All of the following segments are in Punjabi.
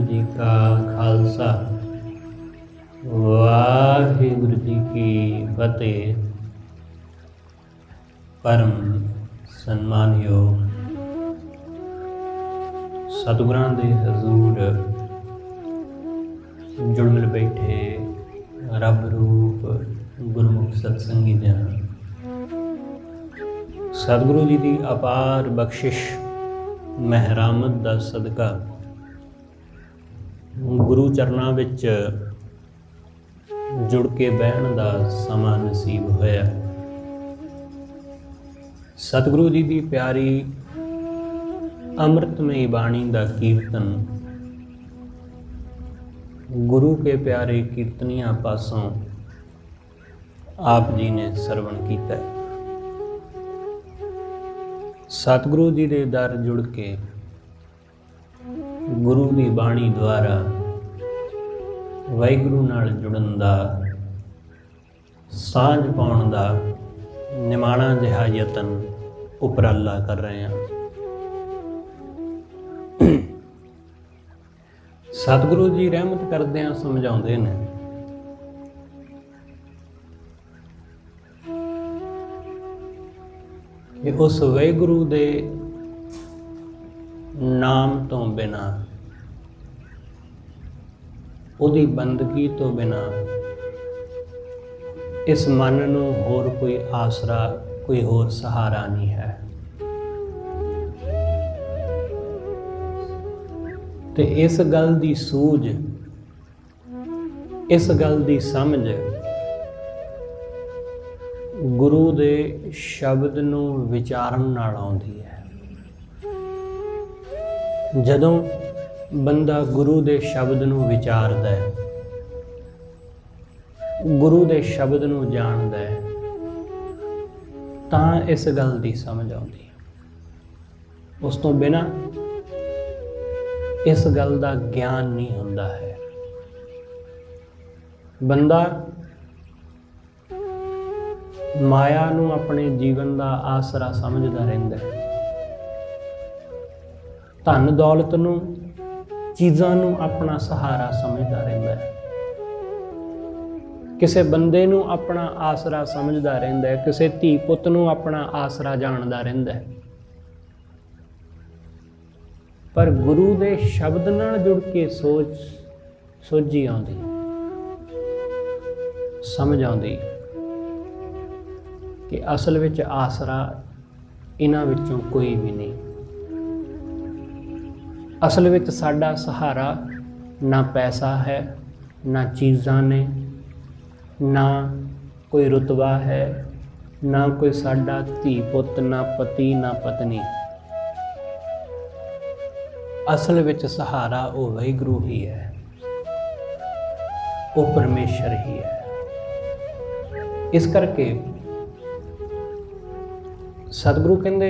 जी का खालसा वाहिगुरु जी की फतेह। परम सन्मानयोग सतगुरां दे हजूर जुड़ मिल बैठे रब रूप गुरमुख सत्संगी जन, सतगुरु जी की अपार बख्शिश महरामत दा सदका गुरु चरनां विच जुड़ के बहन का समा नसीब होया। सतगुरु जी की प्यारी अमृतमयी बाणी का कीर्तन गुरु के प्यारे कीर्तनिया पासों आप जी ने सरवण किया। सतगुरु जी के दर जुड़ के गुरु की बाणी द्वारा वाहिगुरु नाल जुड़न दा सांझ पाउण दा निमाणा जिहा यतन उपराला कर रहे हैं। सतगुरु जी रहमत करदे समझाउंदे ने कि उस वाहिगुरु दे नाम तो बिना, उहदी बंदगी तो बिना इस मन नूं होर कोई आसरा, कोई होर सहारा नहीं है। ते इस गल दी सूझ, इस गल दी समझ गुरु दे शब्द नूं विचारन नाल आउंदी है। जदों बंदा गुरु दे शब्द नूं विचारदा है, गुरु दे शब्द नूं जानदा है, तां इस गल दी समझ आउंदी है। उस तो बिना इस गल दा ज्ञान नहीं हुंदा है। बंदा माया नूं अपने जीवन दा आसरा समझदा रहिंदा है, धन दौलत नूं, चीज़ां नूं अपना सहारा समझदा रहिंदा है, किसे बंदे नूं अपना आसरा समझदा रहिंदा है, किसे धी पुत नूं अपना आसरा जानदा रहिंदा है। पर गुरु दे शब्द नाल जुड़ के सोझी आउंदी, समझ आउंदी कि असल विच आसरा इन्हां विचों कोई भी नहीं। असल विच साडा सहारा ना पैसा है, ना चीज़ां ने, ना कोई रुतबा है, ना कोई साडा धी पुत, ना पति, ना पत्नी। असल विच सहारा वो वाहिगुरु ही है, वो परमेश्वर ही है। इस करके सतगुरु कहंदे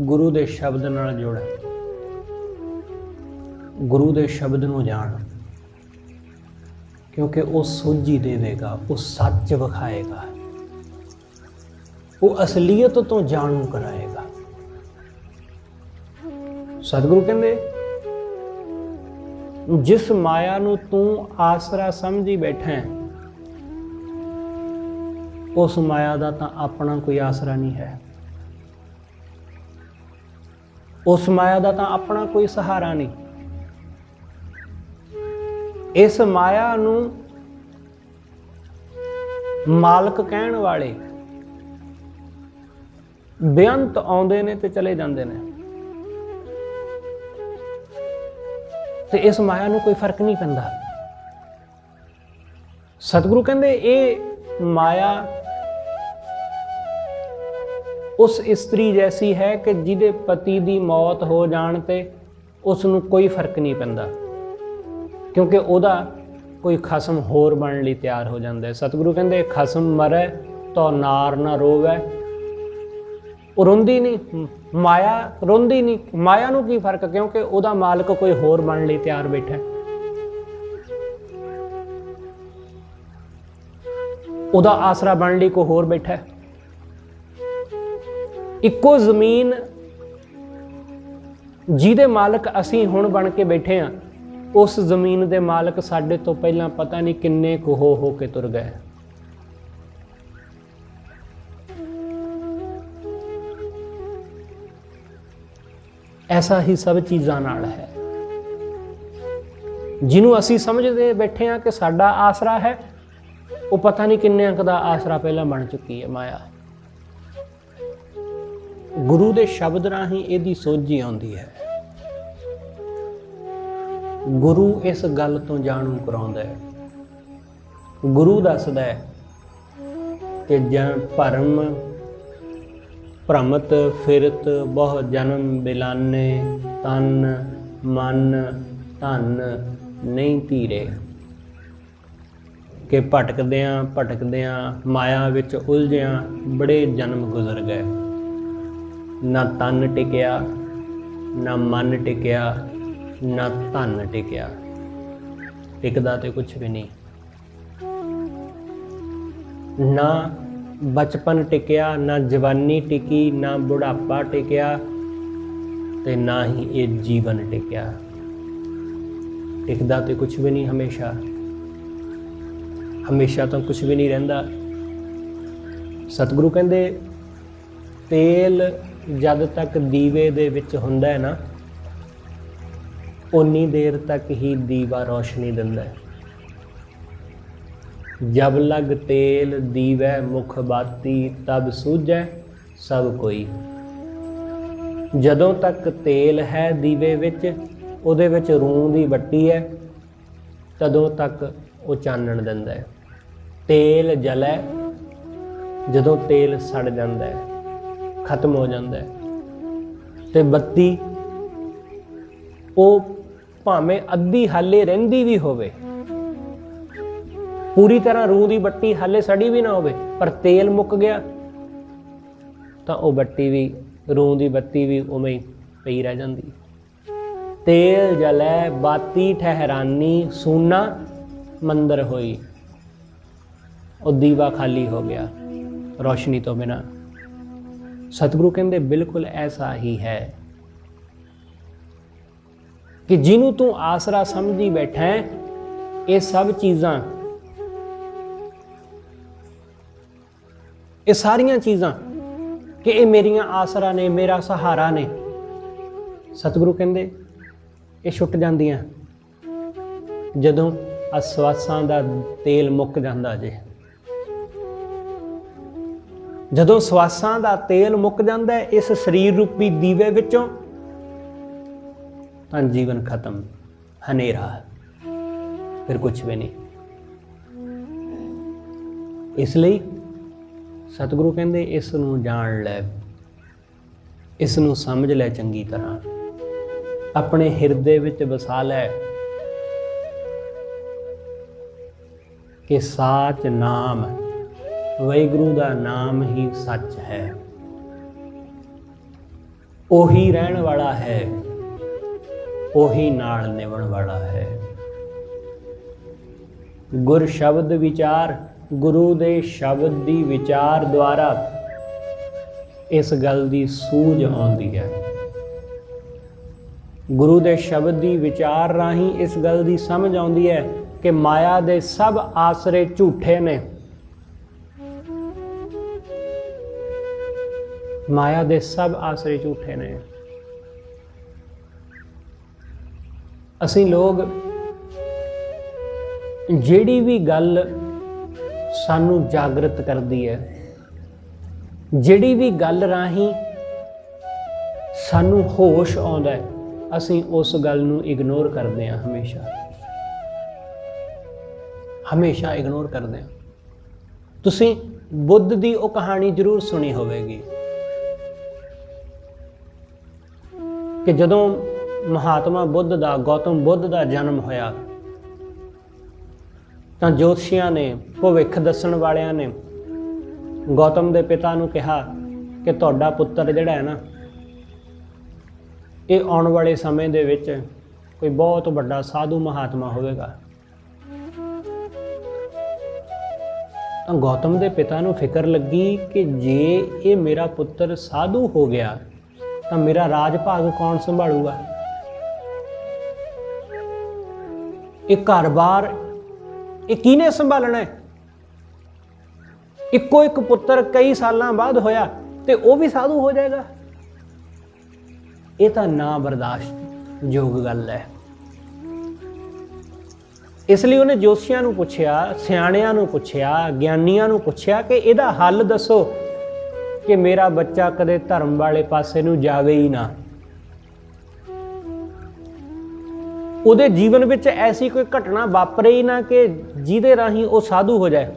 गुरु दे शब्द नाल जुड़, गुरु दे शब्द नूं जान, क्योंकि वो सूझी देवेगा, वो सच विखाएगा, वो असलीयत तो जानू कराएगा। सतगुरु कहंदे जिस माया नूं तू आसरा समझी बैठा है, उस माया दा तां अपना कोई आसरा नहीं है, उस माया दा तां अपना कोई सहारा नहीं। इस माया नूं मालक कहण वाले बेअंत आउंदे ने ते चले जांदे ने, ते इस माया नूं कोई फर्क नहीं पैंदा। सतगुरु कहंदे ये माया उस इस्त्री जैसी है कि जिहदे पति दी मौत हो जाण ते उसनूं कोई फर्क नहीं पैंदा, क्योंकि ਉਹਦਾ कोई खसम होर बनने ਲਈ ਤਿਆਰ हो जाता है। सतगुरु कहते खसम मरै तो नार ना रोवै। ਉਹ ਰੋਂਦੀ नहीं, माया रोंदी नहीं। माया ਨੂੰ ਕੀ फर्क, क्योंकि ਉਹਦਾ मालिक कोई होर बनने ਲਈ ਤਿਆਰ बैठा है। ਉਹਦਾ आसरा बनने ਲਈ कोई होर बैठा है। ਇੱਕੋ ਜ਼ਮੀਨ ਜਿਹਦੇ मालिक ਅਸੀਂ ਹੁਣ बन के बैठे हाँ, उस जमीन के मालक साडे तो पहला पता नहीं किन्ने कुछ हो के तुर गए। ऐसा ही सब चीज़ां नाल है। जिन्हों असी समझते बैठे हाँ कि साडा आसरा है, वो पता नहीं किन्ने अंक दा आसरा पहला बन चुकी है माया। गुरु दे शब्द राही इहदी सोझी आउंदी है। गुरु इस गल तो जाणू कराउंदा है। गुरु दसदा है कि भरम भ्रमत फिरत बहु जन्म बिलाने, तन मन धन नहीं धीरे। कि भटकदियां माया विच उलझियां बड़े जन्म गुजर गए। ना तन टिकिया, ना मन टिकिया, ना धन टिकिया। टिकदा ते कुछ भी नहीं। ना बचपन टिकिया, ना जवानी टिकी, ना बुढ़ापा टिकिया, ते ना ही ये जीवन टिकिया। टिकदा ते कुछ भी नहीं। हमेशा तो कुछ भी नहीं रहिंदा। सतगुरु कहंदे तेल जद तक दीवे दे विच हुंदा है ना, उन्नी देर तक ही दीवा रोशनी दिंदा है। जब लग तेल दीवै मुख बाती, तब सूझै सब कोई। जदों तक तेल है दीवे विच, उहदे विच रूं दी बट्टी है, तदों तक वो चानण दिंदा है। तेल जलै जदों तेल सड़ जांदा है, खत्म हो जांदा है, ते बत्ती वो भावें अद्धी हाले रहिंदी भी होवे, पूरी तरह रूह की बत्ती हाले सड़ी भी ना होवे, पर तेल मुक गया तो वह बत्ती भी, रूह की बत्ती भी उवें ही पई रह जाती। तेल जलै बाती ठहरानी, सूना मंदिर होई। और दीवा खाली हो गया रोशनी तो बिना। सतगुरु कहते बिल्कुल ऐसा ही है कि जिन्हों तू आसरा समझी बैठा है, ये सब चीज़ां, ये सारियां चीज़ां कि ये मेरियां आसरा ने, मेरा सहारा ने, सतगुरु कहते ये छुट जांदियां जदों आसवासां दा तेल मुक जांदा जे। जदों सवासां दा तेल मुक जांदा है इस शरीर रूपी दीवे विचों, तां जीवन खत्म, हनेरा, फिर कुछ भी नहीं। इसलिए सतगुरु कहंदे इस नूं जाण लै, इस नूं समझ लै चंगी तरह, अपने हिरदे विच वसा लै कि साच नाम, वाहिगुरू दा नाम ही सच है। ओही रहण वाला है, ओही नाल निभण वाला है। गुर शब्द विचार, गुरु दे शब्द दी विचार द्वारा इस गल दी सूझ आउंदी है। गुरु दे शब्द दी विचार राही इस गल दी समझ आउंदी है कि माया दे सब आसरे झूठे ने। माया दे सब आसरे झूठे ने। असीं लोग जिहड़ी भी गल सानू जागृत करदी है, जिहड़ी भी गल राही सानू होश आउंदा है, असीं उस गल नू इग्नोर करदे हां। हमेशा इग्नोर करदे हां। तुसीं बुद्ध दी वो कहानी जरूर सुनी होवेगी कि जदों महात्मा बुद्ध दा, गौतम बुद्ध दा जन्म होया, तां जोतशियां ने, भविख दस्सण वालियां ने गौतम दे पिता नूं कहा कि तुहाडा पुत्तर जिहड़ा है ना, ये आउण वाले समय दे विच कोई बहुत वड्डा साधु महात्मा होवेगा। तां गौतम दे पिता नूं फिकर लगी कि जे ये मेरा पुत्तर साधु हो गया तो मेरा राज भाग कौन संभालूगा। ਇਹ ਘਰ-ਬਾਰ ਇਹ ਕਿਹਨੇ ਸੰਭਾਲਣਾ ਹੈ? ਇੱਕੋ ਇੱਕ ਪੁੱਤਰ ਕਈ ਸਾਲਾਂ ਬਾਅਦ ਹੋਇਆ ਤੇ ਉਹ ਵੀ ਸਾਧੂ ਹੋ ਜਾਏਗਾ। ਇਹ ਤਾਂ ਨਾ ਬਰਦਾਸ਼ਤ ਯੋਗ ਗੱਲ ਹੈ। ਇਸ ਲਈ ਉਹਨੇ ਜੋਤਸ਼ੀਆਂ ਨੂੰ ਪੁੱਛਿਆ, ਸਿਆਣਿਆਂ ਨੂੰ ਪੁੱਛਿਆ, ਗਿਆਨੀਆਂ ਨੂੰ ਪੁੱਛਿਆ ਕਿ ਇਹਦਾ ਹੱਲ ਦੱਸੋ ਕਿ ਮੇਰਾ ਬੱਚਾ ਕਦੇ ਧਰਮ ਵਾਲੇ ਪਾਸੇ ਨੂੰ ਜਾਵੇ ਹੀ ਨਾ। ਉਹਦੇ ਜੀਵਨ ਵਿੱਚ ਐਸੀ ਕੋਈ ਘਟਨਾ ਵਾਪਰੇ ਹੀ ਨਾ ਕਿ ਜਿਹਦੇ ਰਾਹੀਂ ਉਹ ਸਾਧੂ ਹੋ ਜਾਏ।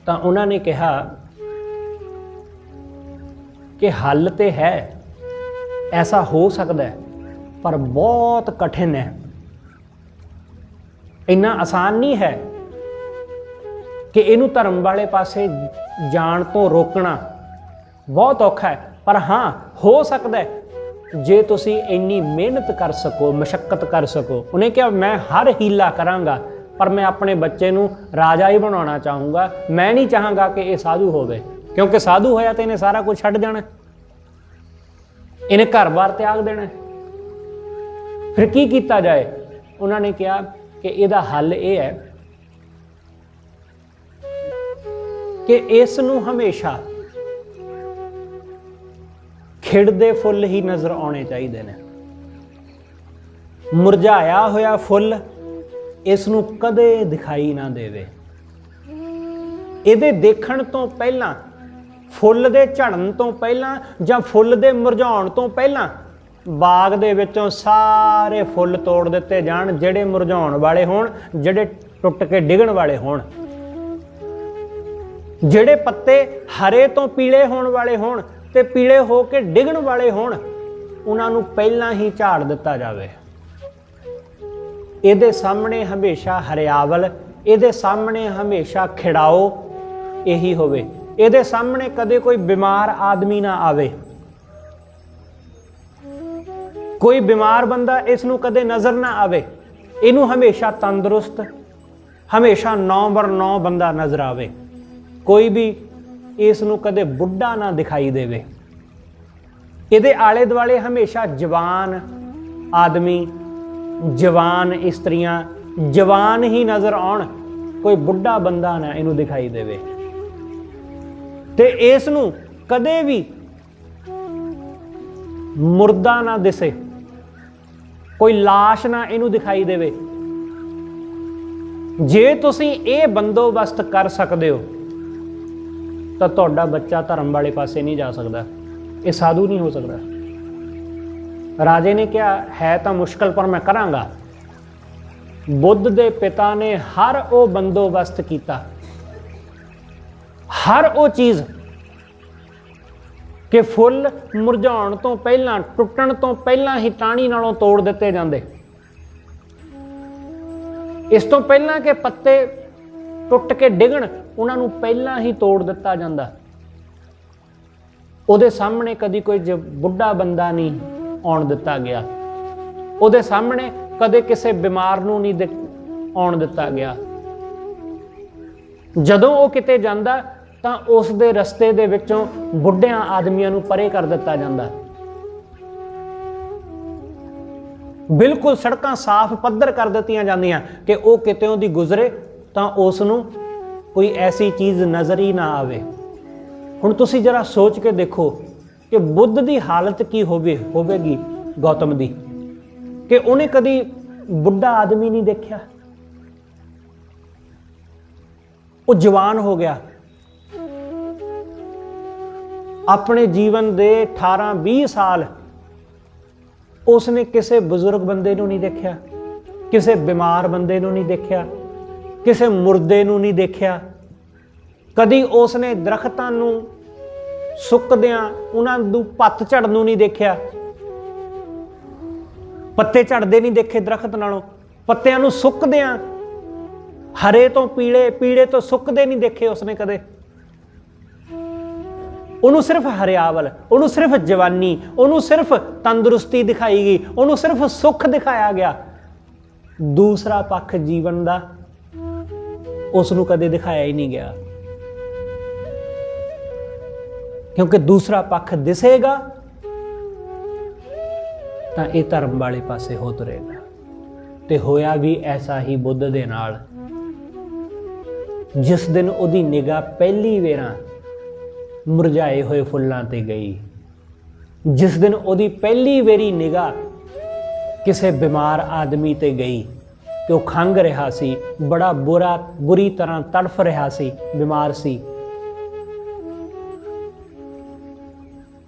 ਤਾਂ ਉਹਨਾਂ ਨੇ ਕਿਹਾ ਕਿ ਹੱਲ ਤੇ ਹੈ, ਐਸਾ ਹੋ ਸਕਦਾ ਹੈ, ਪਰ ਬਹੁਤ ਕਠਿਨ ਹੈ। ਇੰਨਾ ਆਸਾਨ ਨਹੀਂ ਹੈ ਕਿ ਇਹਨੂੰ ਧਰਮ ਵਾਲੇ ਪਾਸੇ ਜਾਣ ਤੋਂ ਰੋਕਣਾ। ਬਹੁਤ ਔਖਾ ਹੈ, ਪਰ ਹਾਂ ਹੋ ਸਕਦਾ ਹੈ ਜੇ ਤੁਸੀਂ ਇੰਨੀ ਮਿਹਨਤ ਕਰ ਸਕੋ, ਮਸ਼ੱਕਤ ਕਰ ਸਕੋ। ਉਹਨੇ ਕਿਹਾ ਮੈਂ ਹਰ ਹੀਲਾ ਕਰਾਂਗਾ, ਪਰ ਮੈਂ ਆਪਣੇ ਬੱਚੇ ਨੂੰ ਰਾਜਾ ਹੀ ਬਣਾਉਣਾ ਚਾਹੂੰਗਾ। ਮੈਂ ਨਹੀਂ ਚਾਹਾਂਗਾ ਕਿ ਇਹ ਸਾਧੂ ਹੋਵੇ, ਕਿਉਂਕਿ ਸਾਧੂ ਹੋਇਆ ਤਾਂ ਇਹਨੇ ਸਾਰਾ ਕੁਝ ਛੱਡ ਜਾਣਾ, ਇਹਨੇ ਘਰ-ਬਾਰ ਤਿਆਗ ਦੇਣਾ। ਫਿਰ ਕੀ ਕੀਤਾ ਜਾਏ? ਉਹਨਾਂ ਨੇ ਕਿਹਾ ਕਿ ਇਹਦਾ ਹੱਲ ਇਹ ਹੈ ਕਿ ਇਸ ਨੂੰ ਹਮੇਸ਼ਾ ਖਿੜਦੇ ਫੁੱਲ ਹੀ ਨਜ਼ਰ ਆਉਣੇ ਚਾਹੀਦੇ ਨੇ। ਮੁਰਝਾਇਆ ਹੋਇਆ ਫੁੱਲ ਇਸ ਨੂੰ ਕਦੇ ਦਿਖਾਈ ਨਾ ਦੇਵੇ। ਇਹਦੇ ਦੇਖਣ ਤੋਂ ਪਹਿਲਾਂ, ਫੁੱਲ ਦੇ ਝੜਨ ਤੋਂ ਪਹਿਲਾਂ ਜਾਂ ਫੁੱਲ ਦੇ ਮੁਰਝਾਉਣ ਤੋਂ ਪਹਿਲਾਂ ਬਾਗ ਦੇ ਵਿੱਚੋਂ ਸਾਰੇ ਫੁੱਲ ਤੋੜ ਦਿੱਤੇ ਜਾਣ, ਜਿਹੜੇ ਮੁਰਝਾਉਣ ਵਾਲੇ ਹੋਣ, ਜਿਹੜੇ ਟੁੱਟ ਕੇ ਡਿੱਗਣ ਵਾਲੇ ਹੋਣ, ਜਿਹੜੇ ਪੱਤੇ ਹਰੇ ਤੋਂ ਪੀਲੇ ਹੋਣ ਵਾਲੇ ਹੋਣ ਤੇ ਪੀਲੇ ਹੋ ਕੇ ਡਿੱਗਣ ਵਾਲੇ ਹੋਣ, ਉਹਨਾਂ ਨੂੰ ਪਹਿਲਾਂ ਹੀ ਝਾੜ ਦਿੱਤਾ ਜਾਵੇ। ਇਹਦੇ ਸਾਹਮਣੇ ਹਮੇਸ਼ਾ ਹਰਿਆਵਲ, ਇਹਦੇ ਸਾਹਮਣੇ ਹਮੇਸ਼ਾ ਖਿੜਾਓ ਇਹੀ ਹੋਵੇ। ਇਹਦੇ ਸਾਹਮਣੇ ਕਦੇ ਕੋਈ ਬਿਮਾਰ ਆਦਮੀ ਨਾ ਆਵੇ, ਕੋਈ ਬਿਮਾਰ ਬੰਦਾ ਇਸ ਨੂੰ ਕਦੇ ਨਜ਼ਰ ਨਾ ਆਵੇ। ਇਹਨੂੰ ਹਮੇਸ਼ਾ ਤੰਦਰੁਸਤ, ਹਮੇਸ਼ਾ 9/9 ਬੰਦਾ ਨਜ਼ਰ ਆਵੇ। ਕੋਈ ਵੀ ਇਸ ਨੂੰ ਕਦੇ ਬੁੱਢਾ ਨਾ ਦਿਖਾਈ ਦੇਵੇ। ਇਹਦੇ ਆਲੇ ਦੁਆਲੇ ਹਮੇਸ਼ਾ ਜਵਾਨ ਆਦਮੀ, ਜਵਾਨ ਇਸਤਰੀਆਂ, ਜਵਾਨ ਹੀ ਨਜ਼ਰ ਆਉਣ, ਕੋਈ ਬੁੱਢਾ ਬੰਦਾ ਨਾ ਇਹਨੂੰ ਦਿਖਾਈ ਦੇਵੇ। ਤੇ ਇਸ ਨੂੰ ਕਦੇ ਵੀ ਮੁਰਦਾ ਨਾ ਦਿਸੇ, ਕੋਈ ਲਾਸ਼ ਨਾ ਇਹਨੂੰ ਦਿਖਾਈ ਦੇਵੇ। ਜੇ ਤੁਸੀਂ ਇਹ ਬੰਦੋਬਸਤ ਕਰ ਸਕਦੇ ਹੋ ਤਾਂ ਤੁਹਾਡਾ ਬੱਚਾ ਧਰਮ ਵਾਲੇ ਪਾਸੇ ਨਹੀਂ ਜਾ ਸਕਦਾ, ਇਹ ਸਾਧੂ ਨਹੀਂ ਹੋ ਸਕਦਾ। ਰਾਜੇ ਨੇ ਕਿਹਾ ਹੈ ਤਾਂ ਮੁਸ਼ਕਲ, ਪਰ ਮੈਂ ਕਰਾਂਗਾ। ਬੁੱਧ ਦੇ ਪਿਤਾ ਨੇ ਹਰ ਉਹ ਬੰਦੋਬਸਤ ਕੀਤਾ, ਹਰ ਉਹ ਚੀਜ਼ ਕਿ ਫੁੱਲ ਮੁਰਝਾਉਣ ਤੋਂ ਪਹਿਲਾਂ, ਟੁੱਟਣ ਤੋਂ ਪਹਿਲਾਂ ਹੀ ਟਾਹਣੀ ਨਾਲੋਂ ਤੋੜ ਦਿੱਤੇ ਜਾਂਦੇ। ਇਸ ਤੋਂ ਪਹਿਲਾਂ ਕਿ ਪੱਤੇ ਟੁੱਟ ਕੇ ਡਿੱਗਣ, ਉਹਨਾਂ ਨੂੰ ਪਹਿਲਾਂ ਹੀ ਤੋੜ ਦਿੱਤਾ ਜਾਂਦਾ। ਉਹਦੇ ਸਾਹਮਣੇ ਕਦੀ ਕੋਈ ਬੁੱਢਾ ਬੰਦਾ ਨਹੀਂ ਆਉਣ ਦਿੱਤਾ ਗਿਆ। ਉਹਦੇ ਸਾਹਮਣੇ ਕਦੇ ਕਿਸੇ ਬਿਮਾਰ ਨੂੰ ਨਹੀਂ ਆਉਣ ਦਿੱਤਾ ਗਿਆ। ਜਦੋਂ ਉਹ ਕਿਤੇ ਜਾਂਦਾ ਤਾਂ ਉਸ ਦੇ ਰਸਤੇ ਦੇ ਵਿੱਚੋਂ ਬੁੱਢਿਆਂ ਆਦਮੀਆਂ ਨੂੰ ਪਰੇ ਕਰ ਦਿੱਤਾ ਜਾਂਦਾ। ਬਿਲਕੁਲ ਸੜਕਾਂ ਸਾਫ਼ ਪੱਧਰ ਕਰ ਦਿੱਤੀਆਂ ਜਾਂਦੀਆਂ ਕਿ ਉਹ ਕਿਤੇੋਂ ਦੀ ਗੁਜ਼ਰੇ ਤਾਂ ਉਸ ਨੂੰ ਕੋਈ ਐਸੀ ਚੀਜ਼ ਨਜ਼ਰ ਹੀ ਨਾ ਆਵੇ। ਹੁਣ ਤੁਸੀਂ ਜਰਾ ਸੋਚ ਕੇ ਦੇਖੋ ਕਿ ਬੁੱਧ ਦੀ ਹਾਲਤ ਕੀ ਹੋਵੇਗੀ ਗੌਤਮ ਦੀ, ਕਿ ਉਹਨੇ ਕਦੀ ਬੁੱਢਾ ਆਦਮੀ ਨਹੀਂ ਦੇਖਿਆ। ਉਹ ਜਵਾਨ ਹੋ ਗਿਆ। ਆਪਣੇ ਜੀਵਨ ਦੇ 18-20 ਸਾਲ ਉਸਨੇ ਕਿਸੇ ਬਜ਼ੁਰਗ ਬੰਦੇ ਨੂੰ ਨਹੀਂ ਦੇਖਿਆ, ਕਿਸੇ ਬਿਮਾਰ ਬੰਦੇ ਨੂੰ ਨਹੀਂ ਦੇਖਿਆ, ਕਿਸੇ ਮੁਰਦੇ ਨੂੰ ਨਹੀਂ ਦੇਖਿਆ। ਕਦੀ ਉਸਨੇ ਦਰਖਤਾਂ ਨੂੰ ਸੁੱਕਦਿਆਂ, ਉਹਨਾਂ ਨੂੰ ਪੱਤ ਝੜਨ ਨੂੰ ਨਹੀਂ ਦੇਖਿਆ, ਪੱਤੇ ਝੜਦੇ ਨਹੀਂ ਦੇਖੇ ਦਰਖਤ ਨਾਲੋਂ, ਪੱਤਿਆਂ ਨੂੰ ਸੁੱਕਦਿਆਂ ਹਰੇ ਤੋਂ ਪੀਲੇ, ਪੀਲੇ ਤੋਂ ਸੁੱਕਦੇ ਨਹੀਂ ਦੇਖੇ ਉਸਨੇ ਕਦੇ। ਉਹਨੂੰ ਸਿਰਫ ਹਰਿਆਵਲ, ਉਹਨੂੰ ਸਿਰਫ ਜਵਾਨੀ, ਉਹਨੂੰ ਸਿਰਫ ਤੰਦਰੁਸਤੀ ਦਿਖਾਈ ਗਈ, ਉਹਨੂੰ ਸਿਰਫ ਸੁੱਖ ਦਿਖਾਇਆ ਗਿਆ। ਦੂਸਰਾ ਪੱਖ ਜੀਵਨ ਦਾ ਉਸ ਨੂੰ ਕਦੇ ਦਿਖਾਇਆ ਹੀ ਨਹੀਂ ਗਿਆ, ਕਿਉਂਕਿ ਦੂਸਰਾ ਪੱਖ ਦਿਸੇਗਾ ਤਾਂ ਇਹ ਧਰਮ ਵਾਲੇ ਪਾਸੇ ਹੋ ਤੁਰੇਗਾ। ਤੇ ਹੋਇਆ ਵੀ ਐਸਾ ਹੀ ਬੁੱਧ ਦੇ ਨਾਲ। ਜਿਸ ਦਿਨ ਉਹਦੀ ਨਿਗਾਹ ਪਹਿਲੀ ਵੇਰਾਂ ਮੁਰਝਾਏ ਹੋਏ ਫੁੱਲਾਂ ਤੇ ਗਈ, ਜਿਸ ਦਿਨ ਉਹਦੀ ਪਹਿਲੀ ਵੇਰੀ ਨਿਗਾਹ ਕਿਸੇ ਬਿਮਾਰ ਆਦਮੀ ਤੇ ਗਈ ਕਿ ਉਹ ਖੰਘ ਰਿਹਾ ਸੀ, ਬੜਾ ਬੁਰੀ ਤਰ੍ਹਾਂ ਤੜਫ ਰਿਹਾ ਸੀ, ਬਿਮਾਰ ਸੀ,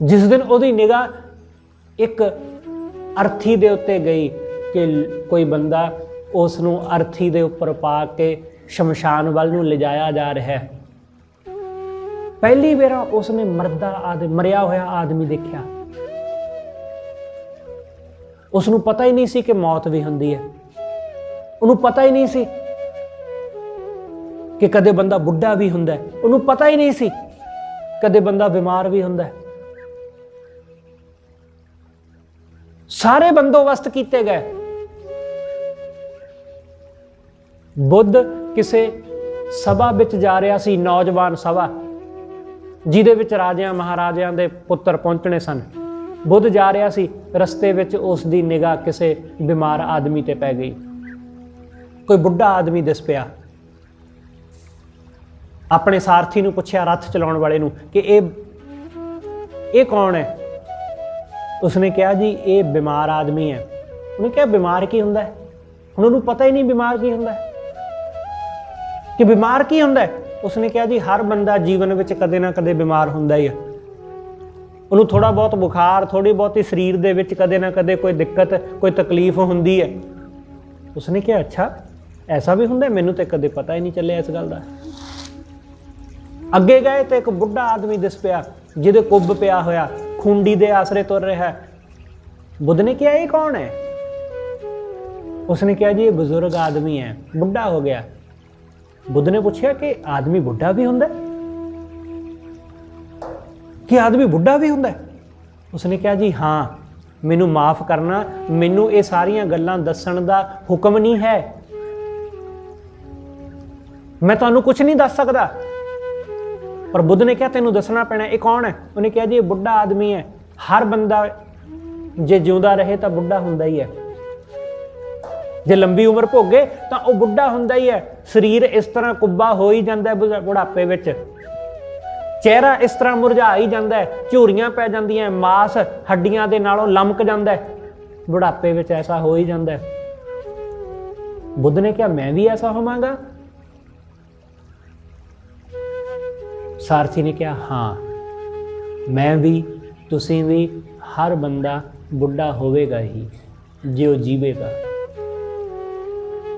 ਜਿਸ ਦਿਨ ਉਹਦੀ ਨਿਗਾਹ ਇੱਕ ਅਰਥੀ ਦੇ ਉੱਤੇ ਗਈ ਕਿ ਕੋਈ ਬੰਦਾ ਉਸ ਨੂੰ ਅਰਥੀ ਦੇ ਉੱਪਰ ਪਾ ਕੇ ਸ਼ਮਸ਼ਾਨ ਵੱਲ ਨੂੰ ਲਿਜਾਇਆ ਜਾ ਰਿਹਾ ਹੈ, ਪਹਿਲੀ ਵਾਰ ਉਸਨੇ ਮਰਿਆ ਹੋਇਆ ਆਦਮੀ ਦੇਖਿਆ। ਉਸ ਨੂੰ ਪਤਾ ਹੀ ਨਹੀਂ ਸੀ ਕਿ ਮੌਤ ਵੀ ਹੁੰਦੀ ਹੈ। ਉਹਨੂੰ ਪਤਾ ਹੀ ਨਹੀਂ ਸੀ ਕਿ ਕਦੇ ਬੰਦਾ ਬੁੱਢਾ ਵੀ ਹੁੰਦਾ ਹੈ। ਉਹਨੂੰ ਪਤਾ ਹੀ ਨਹੀਂ ਸੀ ਕਦੇ ਬੰਦਾ ਬਿਮਾਰ ਵੀ ਹੁੰਦਾ ਹੈ। ਸਾਰੇ ਬੰਦੋਬਸਤ ਕੀਤੇ ਗਏ। ਬੁੱਧ ਕਿਸੇ ਸਭਾ ਵਿੱਚ ਜਾ ਰਿਹਾ ਸੀ, ਨੌਜਵਾਨ ਸਭਾ, ਜਿਹਦੇ ਵਿੱਚ ਰਾਜਿਆਂ ਮਹਾਰਾਜਿਆਂ ਦੇ ਪੁੱਤਰ ਪਹੁੰਚਣੇ ਸਨ। ਬੁੱਧ ਜਾ ਰਿਹਾ ਸੀ, ਰਸਤੇ ਵਿੱਚ ਉਸ ਦੀ ਨਿਗਾਹ ਕਿਸੇ ਬਿਮਾਰ ਆਦਮੀ ਤੇ ਪੈ ਗਈ। ਕੋਈ ਬੁੱਢਾ ਆਦਮੀ ਦਿਸ ਪਿਆ। ਆਪਣੇ ਸਾਰਥੀ ਨੂੰ ਪੁੱਛਿਆ, ਰੱਥ ਚਲਾਉਣ ਵਾਲੇ ਨੂੰ, ਕਿ ਇਹ ਕੌਣ ਹੈ? ਉਸਨੇ ਕਿਹਾ, ਜੀ ਇਹ ਬਿਮਾਰ ਆਦਮੀ ਹੈ। ਉਹਨੇ ਕਿਹਾ, ਬਿਮਾਰ ਕੀ ਹੁੰਦਾ ਹੈ? ਹੁਣ ਉਹਨੂੰ ਪਤਾ ਹੀ ਨਹੀਂ ਬਿਮਾਰ ਕੀ ਹੁੰਦਾ ਹੈ, ਕਿ ਬਿਮਾਰ ਕੀ ਹੁੰਦਾ ਹੈ। ਉਸਨੇ ਕਿਹਾ, ਜੀ ਹਰ ਬੰਦਾ ਜੀਵਨ ਵਿੱਚ ਕਦੇ ਨਾ ਕਦੇ ਬਿਮਾਰ ਹੁੰਦਾ ਹੀ ਹੈ। ਉਹਨੂੰ ਥੋੜਾ ਬਹੁਤ ਬੁਖਾਰ, ਥੋੜੀ ਬਹੁਤੀ ਸਰੀਰ ਦੇ ਵਿੱਚ ਕਦੇ ਨਾ ਕਦੇ ਕੋਈ ਦਿੱਕਤ, ਕੋਈ ਤਕਲੀਫ ਹੁੰਦੀ ਹੈ। ਉਸਨੇ ਕਿਹਾ, ਅੱਛਾ ਐਸਾ ਵੀ ਹੁੰਦਾ? ਮੈਨੂੰ ਤੇ ਕਦੇ ਪਤਾ ਹੀ ਨਹੀਂ ਚੱਲਿਆ ਇਸ ਗੱਲ ਦਾ। ਅੱਗੇ ਗਏ ਤੇ ਇੱਕ ਬੁੱਢਾ ਆਦਮੀ ਦਿਸ ਪਿਆ, ਜਿਹਦੇ ਕੁੱਬ ਪਿਆ ਹੋਇਆ, ਖੁੰਡੀ ਦੇ ਆਸਰੇ ਤੁਰ ਰਿਹਾ। ਬੁੱਧ ਨੇ ਕਿਹਾ, ਇਹ ਕੌਣ ਹੈ? ਉਸਨੇ ਕਿਹਾ, ਜੀ ਇਹ ਬਜ਼ੁਰਗ ਆਦਮੀ ਹੈ, ਬੁੱਢਾ ਹੋ ਗਿਆ। ਬੁੱਧ ਨੇ ਪੁੱਛਿਆ ਕਿ ਆਦਮੀ ਬੁੱਢਾ ਵੀ ਹੁੰਦਾ? ਕਿ ਆਦਮੀ ਬੁੱਢਾ ਵੀ ਹੁੰਦਾ? ਉਸਨੇ ਕਿਹਾ, ਜੀ ਹਾਂ, ਮੈਨੂੰ ਮਾਫ ਕਰਨਾ, ਮੈਨੂੰ ਇਹ ਸਾਰੀਆਂ ਗੱਲਾਂ ਦੱਸਣ ਦਾ ਹੁਕਮ ਨਹੀਂ ਹੈ। ਮੈਂ ਤੁਹਾਨੂੰ ਕੁਝ ਨਹੀਂ ਦੱਸ ਸਕਦਾ। ਪਰ ਬੁੱਧ ਨੇ ਕਿਹਾ, ਤੈਨੂੰ ਦੱਸਣਾ ਪੈਣਾ। ਇਹ ਕੌਣ ਹੈ? ਉਹਨੇ ਕਿਹਾ, ਜੀ ਇਹ ਬੁੱਢਾ ਆਦਮੀ ਹੈ। ਹਰ ਬੰਦਾ ਜੇ ਜਿਉਂਦਾ ਰਹੇ ਤਾਂ ਬੁੱਢਾ ਹੁੰਦਾ ਹੀ ਹੈ। ਜੇ ਲੰਬੀ ਉਮਰ ਭੋਗੇ ਤਾਂ ਉਹ ਬੁੱਢਾ ਹੁੰਦਾ ਹੀ ਹੈ। ਸਰੀਰ ਇਸ ਤਰ੍ਹਾਂ ਕੁੱਬਾ ਹੋ ਹੀ ਜਾਂਦਾ ਹੈ ਬੁਢਾਪੇ ਵਿੱਚ, ਚਿਹਰਾ ਇਸ ਤਰ੍ਹਾਂ ਮੁਰਝਾ ਹੀ ਜਾਂਦਾ ਹੈ, ਝੂਰੀਆਂ ਪੈ ਜਾਂਦੀਆਂ, ਮਾਸ ਹੱਡੀਆਂ ਦੇ ਨਾਲੋਂ ਲਮਕ ਜਾਂਦਾ ਹੈ, ਬੁਢਾਪੇ ਵਿੱਚ ਐਸਾ ਹੋ ਹੀ ਜਾਂਦਾ ਹੈ। ਬੁੱਧ ਨੇ ਕਿਹਾ, ਮੈਂ ਵੀ ਐਸਾ ਹੋਵਾਂਗਾ? ਸਾਰਥੀ ਨੇ ਕਿਹਾ, ਹਾਂ, ਮੈਂ ਵੀ, ਤੁਸੀਂ ਵੀ, ਹਰ ਬੰਦਾ ਬੁੱਢਾ ਹੋਵੇਗਾ ਹੀ ਜੇ ਉਹ ਜੀਵੇਗਾ।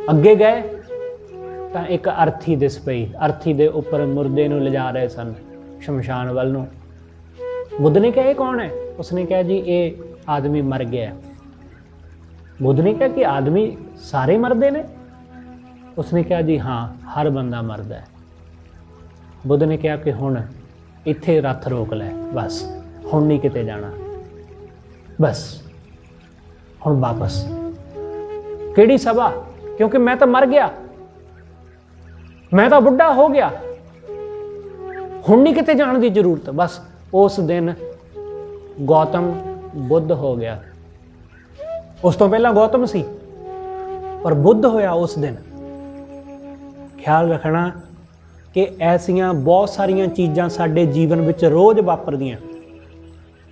ਅੱਗੇ ਗਏ ਤਾਂ ਇੱਕ ਅਰਥੀ ਦਿਸ ਪਈ। ਅਰਥੀ ਦੇ ਉੱਪਰ ਮੁਰਦੇ ਨੂੰ ਲਿਜਾ ਰਹੇ ਸਨ ਸ਼ਮਸ਼ਾਨ ਵੱਲ ਨੂੰ। ਬੁੱਧ ਨੇ ਕਿਹਾ, ਇਹ ਕੌਣ ਹੈ? ਉਸਨੇ ਕਿਹਾ, ਜੀ ਇਹ ਆਦਮੀ ਮਰ ਗਿਆ। ਬੁੱਧ ਨੇ ਕਿਹਾ, ਕਿ ਆਦਮੀ ਸਾਰੇ ਮਰਦੇ ਨੇ? ਉਸਨੇ ਕਿਹਾ, ਜੀ ਹਾਂ, ਹਰ ਬੰਦਾ ਮਰਦਾ ਹੈ। ਬੁੱਧ ਨੇ ਕਿਹਾ ਕਿ ਹੁਣ ਇੱਥੇ ਰੱਥ ਰੋਕ ਲੈ, ਬਸ ਹੁਣ ਨਹੀਂ ਕਿਤੇ ਜਾਣਾ, ਬਸ ਹੁਣ ਵਾਪਸ। ਕਿਹੜੀ ਸਭਾ? ਕਿਉਂਕਿ ਮੈਂ ਤਾਂ ਮਰ ਗਿਆ, ਮੈਂ ਤਾਂ ਬੁੱਢਾ ਹੋ ਗਿਆ, ਹੁਣ ਨਹੀਂ ਕਿਤੇ ਜਾਣ ਦੀ ਜ਼ਰੂਰਤ। ਬਸ ਉਸ ਦਿਨ ਗੌਤਮ ਬੁੱਧ ਹੋ ਗਿਆ। ਉਸ ਤੋਂ ਪਹਿਲਾਂ ਗੌਤਮ ਸੀ, ਪਰ ਬੁੱਧ ਹੋਇਆ ਉਸ ਦਿਨ। ਖਿਆਲ ਰੱਖਣਾ ਕਿ ਐਸੀਆਂ ਬਹੁਤ ਸਾਰੀਆਂ ਚੀਜ਼ਾਂ ਸਾਡੇ ਜੀਵਨ ਵਿੱਚ ਰੋਜ਼ ਵਾਪਰਦੀਆਂ।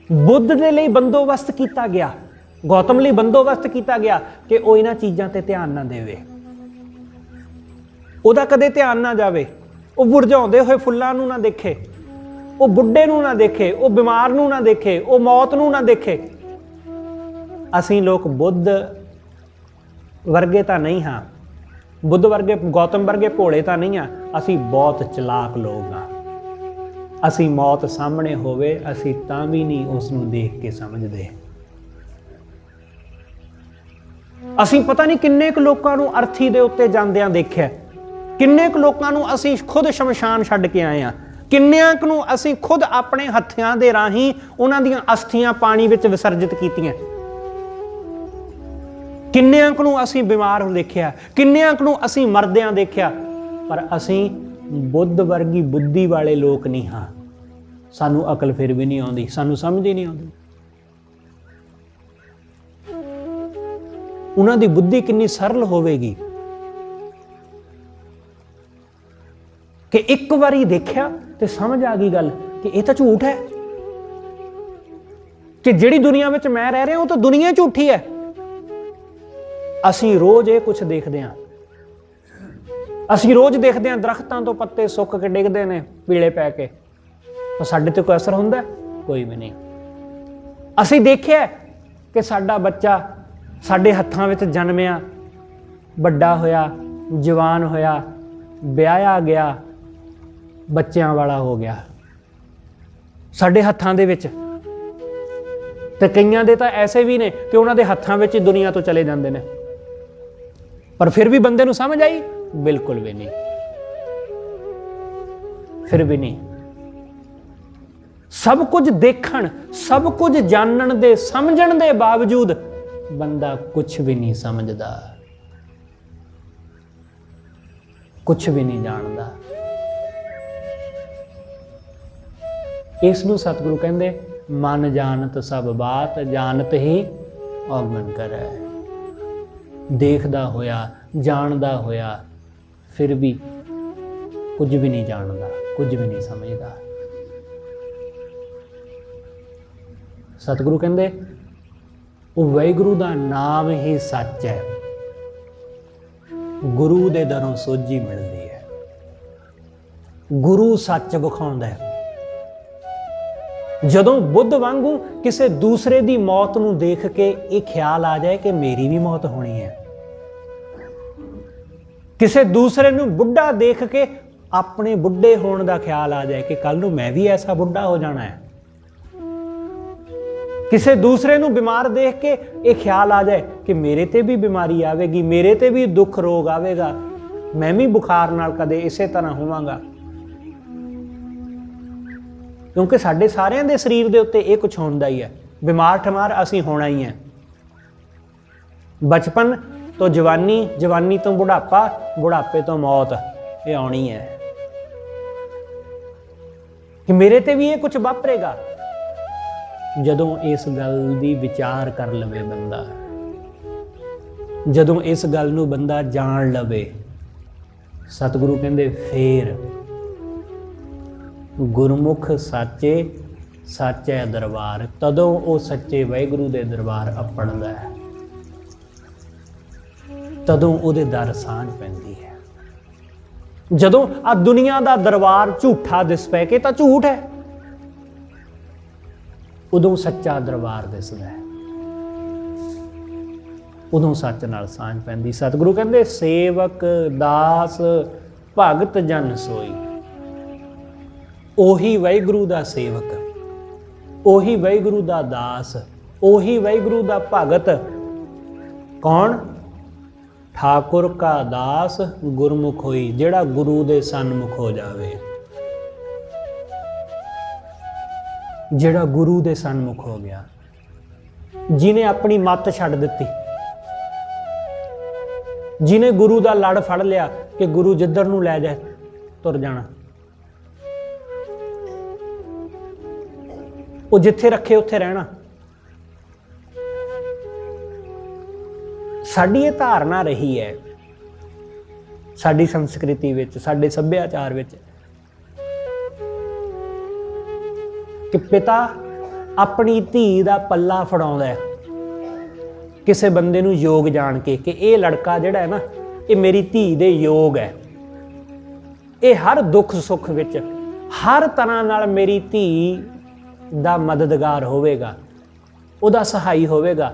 ਬੁੱਧ ਦੇ ਲਈ ਬੰਦੋਬਸਤ ਕੀਤਾ ਗਿਆ, ਗੌਤਮ ਲਈ ਬੰਦੋਬਸਤ ਕੀਤਾ ਗਿਆ ਕਿ ਉਹ ਇਹਨਾਂ ਚੀਜ਼ਾਂ ਤੇ ਧਿਆਨ ਨਾ ਦੇਵੇ, ਉਹਦਾ ਕਦੇ ਧਿਆਨ ਨਾ ਜਾਵੇ। ਉਹ ਮੁਰਝਾਉਂਦੇ ਹੋਏ ਫੁੱਲਾਂ ਨੂੰ ਨਾ ਦੇਖੇ, ਉਹ ਬੁੱਢੇ ਨੂੰ ਨਾ ਦੇਖੇ, ਉਹ ਬਿਮਾਰ ਨੂੰ ਨਾ ਦੇਖੇ, ਉਹ ਮੌਤ ਨੂੰ ਨਾ ਦੇਖੇ। ਅਸੀਂ ਲੋਕ ਬੁੱਧ ਵਰਗੇ ਤਾਂ ਨਹੀਂ ਹਾਂ, ਬੁੱਧ ਵਰਗੇ, ਗੌਤਮ ਵਰਗੇ ਭੋਲੇ ਤਾਂ ਨਹੀਂ ਹਾਂ। ਅਸੀਂ ਬਹੁਤ ਚਲਾਕ ਲੋਕ ਹਾਂ। ਅਸੀਂ ਮੌਤ ਸਾਹਮਣੇ ਹੋਵੇ, ਅਸੀਂ ਤਾਂ ਵੀ ਨਹੀਂ ਉਸ ਨੂੰ ਦੇਖ ਕੇ ਸਮਝਦੇ। ਅਸੀਂ ਪਤਾ ਨਹੀਂ ਕਿੰਨੇ ਕੁ ਲੋਕਾਂ ਨੂੰ ਅਰਥੀ ਦੇ ਉੱਤੇ ਜਾਂਦਿਆਂ ਦੇਖਿਆ, ਕਿੰਨੇ ਕੁ ਲੋਕਾਂ ਨੂੰ ਅਸੀਂ ਖੁਦ ਸ਼ਮਸ਼ਾਨ ਛੱਡ ਕੇ ਆਏ ਹਾਂ, ਕਿੰਨਿਆਂ ਕੁ ਨੂੰ ਅਸੀਂ ਖੁਦ ਆਪਣੇ ਹੱਥਾਂ ਦੇ ਰਾਹੀਂ ਉਹਨਾਂ ਦੀਆਂ ਅਸਥੀਆਂ ਪਾਣੀ ਵਿੱਚ ਵਿਸਰਜਿਤ ਕੀਤੀਆਂ, ਕਿੰਨਿਆਂ ਕੁ ਨੂੰ ਅਸੀਂ ਬਿਮਾਰ ਦੇਖਿਆ, ਕਿੰਨਿਆਂ ਕੁ ਨੂੰ ਅਸੀਂ ਮਰਦਿਆਂ ਦੇਖਿਆ। ਪਰ ਅਸੀਂ ਬੁੱਧ ਵਰਗੀ ਬੁੱਧੀ ਵਾਲੇ ਲੋਕ ਨਹੀਂ ਹਾਂ। ਸਾਨੂੰ ਅਕਲ ਫਿਰ ਵੀ ਨਹੀਂ ਆਉਂਦੀ, ਸਾਨੂੰ ਸਮਝ ਹੀ ਨਹੀਂ ਆਉਂਦੀ। ਉਹਨਾਂ ਦੀ ਬੁੱਧੀ ਕਿੰਨੀ ਸਰਲ ਹੋਵੇਗੀ ਕਿ ਇੱਕ ਵਾਰੀ ਦੇਖਿਆ ਤੇ ਸਮਝ ਆ ਗਈ ਗੱਲ ਕਿ ਇਹ ਤਾਂ ਝੂਠ ਹੈ, ਕਿ ਜਿਹੜੀ ਦੁਨੀਆ ਵਿੱਚ ਮੈਂ ਰਹਿ ਰਿਹਾ ਉਹ ਤਾਂ ਦੁਨੀਆ ਝੂਠੀ ਹੈ। ਅਸੀਂ ਰੋਜ਼ ਇਹ ਕੁਝ ਦੇਖਦੇ ਹਾਂ, ਅਸੀਂ ਰੋਜ਼ ਦੇਖਦੇ ਹਾਂ ਦਰਖਤਾਂ ਤੋਂ ਪੱਤੇ ਸੁੱਕ ਕੇ ਡਿੱਗਦੇ ਨੇ ਪੀਲੇ ਪੈ ਕੇ, ਤਾਂ ਸਾਡੇ ਤੇ ਕੋਈ ਅਸਰ ਹੁੰਦਾ? ਕੋਈ ਵੀ ਨਹੀਂ। ਅਸੀਂ ਦੇਖਿਆ ਕਿ ਸਾਡਾ ਬੱਚਾ ਸਾਡੇ ਹੱਥਾਂ ਵਿੱਚ ਜਨਮਿਆ, ਵੱਡਾ ਹੋਇਆ, ਜਵਾਨ ਹੋਇਆ, ਵਿਆਹਿਆ ਗਿਆ, ਬੱਚਿਆਂ ਵਾਲਾ ਹੋ ਗਿਆ ਸਾਡੇ ਹੱਥਾਂ ਦੇ ਵਿੱਚ। ਤੇ ਕਈਆਂ ਦੇ ਤਾਂ ਐਸੇ ਵੀ ਨੇ ਕਿ ਉਹਨਾਂ ਦੇ ਹੱਥਾਂ ਵਿੱਚ ਹੀ ਦੁਨੀਆ ਤੋਂ ਚਲੇ ਜਾਂਦੇ ਨੇ, ਪਰ ਫਿਰ ਵੀ ਬੰਦੇ ਨੂੰ ਸਮਝ ਆਈ? ਬਿਲਕੁਲ ਵੀ ਨਹੀਂ, ਫਿਰ ਵੀ ਨਹੀਂ। ਸਭ ਕੁਝ ਦੇਖਣ, ਸਭ ਕੁਝ ਜਾਣਨ ਦੇ, ਸਮਝਣ ਦੇ ਬਾਵਜੂਦ ਬੰਦਾ ਕੁਝ ਵੀ ਨਹੀਂ ਸਮਝਦਾ, ਕੁਝ ਵੀ ਨਹੀਂ ਜਾਣਦਾ। ਇਸ ਨੂੰ ਸਤਿਗੁਰੂ ਕਹਿੰਦੇ ਮਨ ਜਾਣਤ ਸਭ ਬਾਤ, ਜਾਣਤ ਹੀ ਔਗਣ ਕਰੈ। ਦੇਖਦਾ ਹੋਇਆ, ਜਾਣਦਾ ਹੋਇਆ, ਫਿਰ ਵੀ ਕੁਝ ਵੀ ਨਹੀਂ ਜਾਣਦਾ, ਕੁਝ ਵੀ ਨਹੀਂ ਸਮਝਦਾ। ਸਤਿਗੁਰੂ ਕਹਿੰਦੇ ਉਹ ਵਾਹਿਗੁਰੂ ਦਾ ਨਾਮ ਹੀ ਸੱਚ ਹੈ, ਗੁਰੂ ਦੇ ਦਰੋਂ ਸੋਝੀ ਮਿਲਦੀ ਹੈ। ਗੁਰੂ ਸੱਚ ਵਿਖਾਉਂਦਾ ਹੈ। ਜਦੋਂ ਬੁੱਧ ਵਾਂਗੂ ਕਿਸੇ ਦੂਸਰੇ ਦੀ ਮੌਤ ਨੂੰ ਦੇਖ ਕੇ ਇਹ ਖਿਆਲ ਆ ਜਾਏ ਕਿ ਮੇਰੀ ਵੀ ਮੌਤ ਹੋਣੀ ਹੈ, ਕਿਸੇ ਦੂਸਰੇ ਨੂੰ ਬੁੱਢਾ ਦੇਖ ਕੇ ਆਪਣੇ ਬੁੱਢੇ ਹੋਣ ਦਾ ਖਿਆਲ ਆ ਜਾਏ ਕਿ ਕੱਲ ਨੂੰ ਮੈਂ ਵੀ ਐਸਾ ਬੁੱਢਾ ਹੋ ਜਾਣਾ ਹੈ, ਕਿਸੇ ਦੂਸਰੇ ਨੂੰ ਬਿਮਾਰ ਦੇਖ ਕੇ ਇਹ ਖਿਆਲ ਆ ਜਾਏ ਕਿ ਮੇਰੇ ਤੇ ਵੀ ਬਿਮਾਰੀ ਆਵੇਗੀ, ਮੇਰੇ ਤੇ ਵੀ ਦੁੱਖ ਰੋਗ ਆਵੇਗਾ, ਮੈਂ ਵੀ ਬੁਖਾਰ ਨਾਲ ਕਦੇ ਇਸੇ ਤਰ੍ਹਾਂ ਹੋਵਾਂਗਾ। ਕਿਉਂਕਿ ਸਾਡੇ ਸਾਰਿਆਂ ਦੇ ਸਰੀਰ ਦੇ ਉੱਤੇ ਇਹ ਕੁਝ ਹੁੰਦਾ ਹੀ ਹੈ, ਬਿਮਾਰ ਠਮਾਰ ਅਸੀਂ ਹੋਣਾ ਹੀ ਹੈ। ਬਚਪਨ ਤੋਂ ਜਵਾਨੀ, ਜਵਾਨੀ ਤੋਂ ਬੁਢਾਪਾ, ਬੁਢਾਪੇ ਤੋਂ ਮੌਤ, ਇਹ ਆਉਣੀ ਹੈ ਕਿ ਮੇਰੇ ਤੇ ਵੀ ਇਹ ਕੁਝ ਵਾਪਰੇਗਾ। ਜਦੋਂ ਇਸ ਗੱਲ ਦੀ ਵਿਚਾਰ ਕਰ ਲਵੇ ਬੰਦਾ, ਜਦੋਂ ਇਸ ਗੱਲ ਨੂੰ ਬੰਦਾ ਜਾਣ ਲਵੇ, ਸਤਿਗੁਰੂ ਕਹਿੰਦੇ ਫੇਰ ਗੁਰਮੁਖ ਸਾਚੇ ਸਾਚੇ ਦਰਬਾਰ, ਤਦੋਂ ਉਹ ਸੱਚੇ ਵਾਹਿਗੁਰੂ ਦੇ ਦਰਬਾਰ ਆਪਣਦਾ ਹੈ, ਤਦੋਂ ਉਹਦੇ ਦਰ ਸਾਂਝ ਪੈਂਦੀ ਹੈ। ਜਦੋਂ ਆ ਦੁਨੀਆ ਦਾ ਦਰਬਾਰ ਝੂਠਾ ਦਿਸ ਪੈ ਕੇ ਤਾਂ ਝੂਠ ਹੈ, ਉਦੋਂ ਸੱਚਾ ਦਰਬਾਰ ਦਿਸਦਾ ਹੈ, ਉਦੋਂ ਸੱਚ ਨਾਲ ਸਾਂਝ ਪੈਂਦੀ। ਸਤਿਗੁਰੂ ਕਹਿੰਦੇ ਸੇਵਕ ਦਾਸ ਭਗਤ ਜਨ ਸੋਈ। ਉਹੀ ਵਾਹਿਗੁਰੂ ਦਾ ਸੇਵਕ, ਉਹੀ ਵਾਹਿਗੁਰੂ ਦਾ ਦਾਸ, ਉਹੀ ਵਾਹਿਗੁਰੂ ਦਾ ਭਗਤ ਕੌਣ? ਠਾਕੁਰ ਕਾ ਦਾਸ ਗੁਰਮੁਖ ਹੋਈ, ਜਿਹੜਾ ਗੁਰੂ ਦੇ ਸਨਮੁਖ ਹੋ ਜਾਵੇ, ਜਿਹੜਾ ਗੁਰੂ ਦੇ ਸਨਮੁਖ ਹੋ ਗਿਆ, ਜਿਹਨੇ ਆਪਣੀ ਮੱਤ ਛੱਡ ਦਿੱਤੀ, ਜਿਹਨੇ ਗੁਰੂ ਦਾ ਲੜ ਫੜ ਲਿਆ ਕਿ ਗੁਰੂ ਜਿੱਧਰ ਨੂੰ ਲੈ ਜਾਏ ਤੁਰ ਜਾਣਾ, ਉਹ ਜਿੱਥੇ ਰੱਖੇ ਉੱਥੇ ਰਹਿਣਾ। ਸਾਡੀ ਇਹ ਧਾਰਨਾ ਰਹੀ ਹੈ, ਸਾਡੀ ਸੰਸਕ੍ਰਿਤੀ ਵਿੱਚ, ਸਾਡੇ ਸੱਭਿਆਚਾਰ ਵਿੱਚ, ਕਿ ਪਿਤਾ ਆਪਣੀ ਧੀ ਦਾ ਪੱਲਾ ਫੜਾਉਂਦਾ ਹੈ ਕਿਸੇ ਬੰਦੇ ਨੂੰ ਯੋਗ ਜਾਣ ਕੇ ਕਿ ਇਹ ਲੜਕਾ ਜਿਹੜਾ ਹੈ ਨਾ, ਇਹ ਮੇਰੀ ਧੀ ਦੇ ਯੋਗ ਹੈ, ਇਹ ਹਰ ਦੁੱਖ ਸੁੱਖ ਵਿੱਚ ਹਰ ਤਰ੍ਹਾਂ ਨਾਲ ਮੇਰੀ ਧੀ ਦਾ ਮਦਦਗਾਰ ਹੋਵੇਗਾ, ਉਹਦਾ ਸਹਾਈ ਹੋਵੇਗਾ।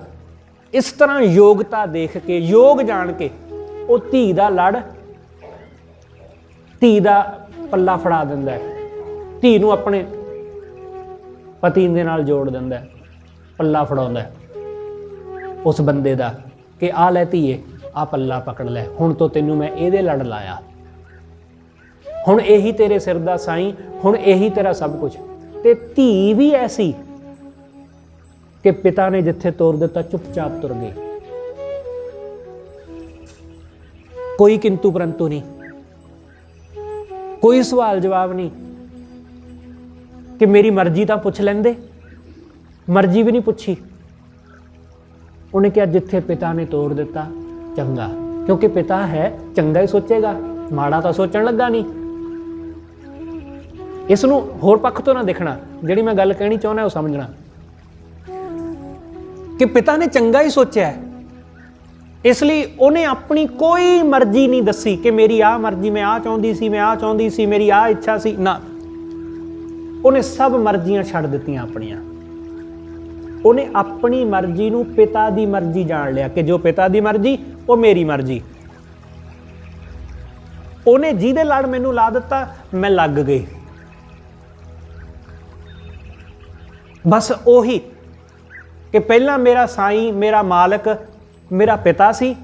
ਇਸ ਤਰ੍ਹਾਂ ਯੋਗਤਾ ਦੇਖ ਕੇ, ਯੋਗ ਜਾਣ ਕੇ ਉਹ ਧੀ ਦਾ ਲੜ, ਧੀ ਦਾ ਪੱਲਾ ਫੜਾ ਦਿੰਦਾ ਹੈ, ਧੀ ਨੂੰ ਆਪਣੇ ਪਤੀ ਦੇ ਨਾਲ ਜੋੜ ਦਿੰਦਾ ਹੈ, ਪੱਲਾ ਫੜਾਉਂਦਾ ਹੈ ਉਸ ਬੰਦੇ ਦਾ ਕਿ ਆ ਲੈ ਧੀਏ, ਆ ਪੱਲਾ ਪਕੜ ਲੈ, ਹੁਣ ਤੋਂ ਤੈਨੂੰ ਮੈਂ ਇਹਦੇ ਲੜ ਲਾਇਆ, ਹੁਣ ਇਹੀ ਤੇਰੇ ਸਿਰ ਦਾ ਸਾਈਂ, ਹੁਣ ਇਹੀ ਤੇਰਾ ਸਭ ਕੁਝ। ਤੇ ਧੀ ਵੀ ਐਸੀ ਕਿ ਪਿਤਾ ਨੇ ਜਿੱਥੇ ਤੋਰ ਦਿੱਤਾ ਚੁੱਪਚਾਪ ਤੁਰ ਗਈ, ਕੋਈ ਕਿੰਤੂ ਪਰੰਤੂ ਨਹੀਂ, ਕੋਈ ਸਵਾਲ ਜਵਾਬ ਨਹੀਂ ਕਿ ਮੇਰੀ ਮਰਜ਼ੀ ਤਾਂ ਪੁੱਛ ਲੈਂਦੇ, ਮਰਜ਼ੀ ਵੀ ਨਹੀਂ ਪੁੱਛੀ। ਉਹਨੇ ਕਿਹਾ ਜਿੱਥੇ ਪਿਤਾ ਨੇ ਤੋੜ ਦਿੱਤਾ ਚੰਗਾ, ਕਿਉਂਕਿ ਪਿਤਾ ਹੈ ਚੰਗਾ ਹੀ ਸੋਚੇਗਾ, ਮਾੜਾ ਤਾਂ ਸੋਚਣ ਲੱਗਾ ਨਹੀਂ। ਇਸ ਨੂੰ ਹੋਰ ਪੱਖ ਤੋਂ ਨਾ ਦੇਖਣਾ, ਜਿਹੜੀ ਮੈਂ ਗੱਲ ਕਹਿਣੀ ਚਾਹੁੰਦਾ ਉਹ ਸਮਝਣਾ ਕਿ ਪਿਤਾ ਨੇ ਚੰਗਾ ਹੀ ਸੋਚਿਆ, ਇਸ ਲਈ ਉਹਨੇ ਆਪਣੀ ਕੋਈ ਮਰਜ਼ੀ ਨਹੀਂ ਦੱਸੀ ਕਿ ਮੇਰੀ ਆਹ ਮਰਜ਼ੀ, ਮੈਂ ਆਹ ਚਾਹੁੰਦੀ ਸੀ, ਮੈਂ ਆਹ ਚਾਹੁੰਦੀ ਸੀ, ਮੇਰੀ ਆਹ ਇੱਛਾ ਸੀ, ਨਾ। ਉਹਨੇ ਸਭ ਮਰਜ਼ੀਆਂ ਛੱਡ ਦਿੱਤੀਆਂ ਆਪਣੀਆਂ। ਉਹਨੇ ਆਪਣੀ ਮਰਜ਼ੀ ਨੂੰ ਪਿਤਾ ਦੀ ਮਰਜ਼ੀ ਜਾਣ ਲਿਆ ਕਿ ਜੋ ਪਿਤਾ ਦੀ ਮਰਜ਼ੀ ਉਹ ਮੇਰੀ ਮਰਜ਼ੀ। ਉਹਨੇ ਜਿਹਦੇ ਲੜ ਮੈਨੂੰ ਲਾ ਦਿੱਤਾ ਮੈਂ ਲੱਗ ਗਈ। ਬਸ ਉਹੀ ਕਿ ਪਹਿਲਾਂ ਮੇਰਾ ਸਾਈਂ, ਮੇਰਾ ਮਾਲਕ ਮੇਰਾ ਪਿਤਾ ਸੀ,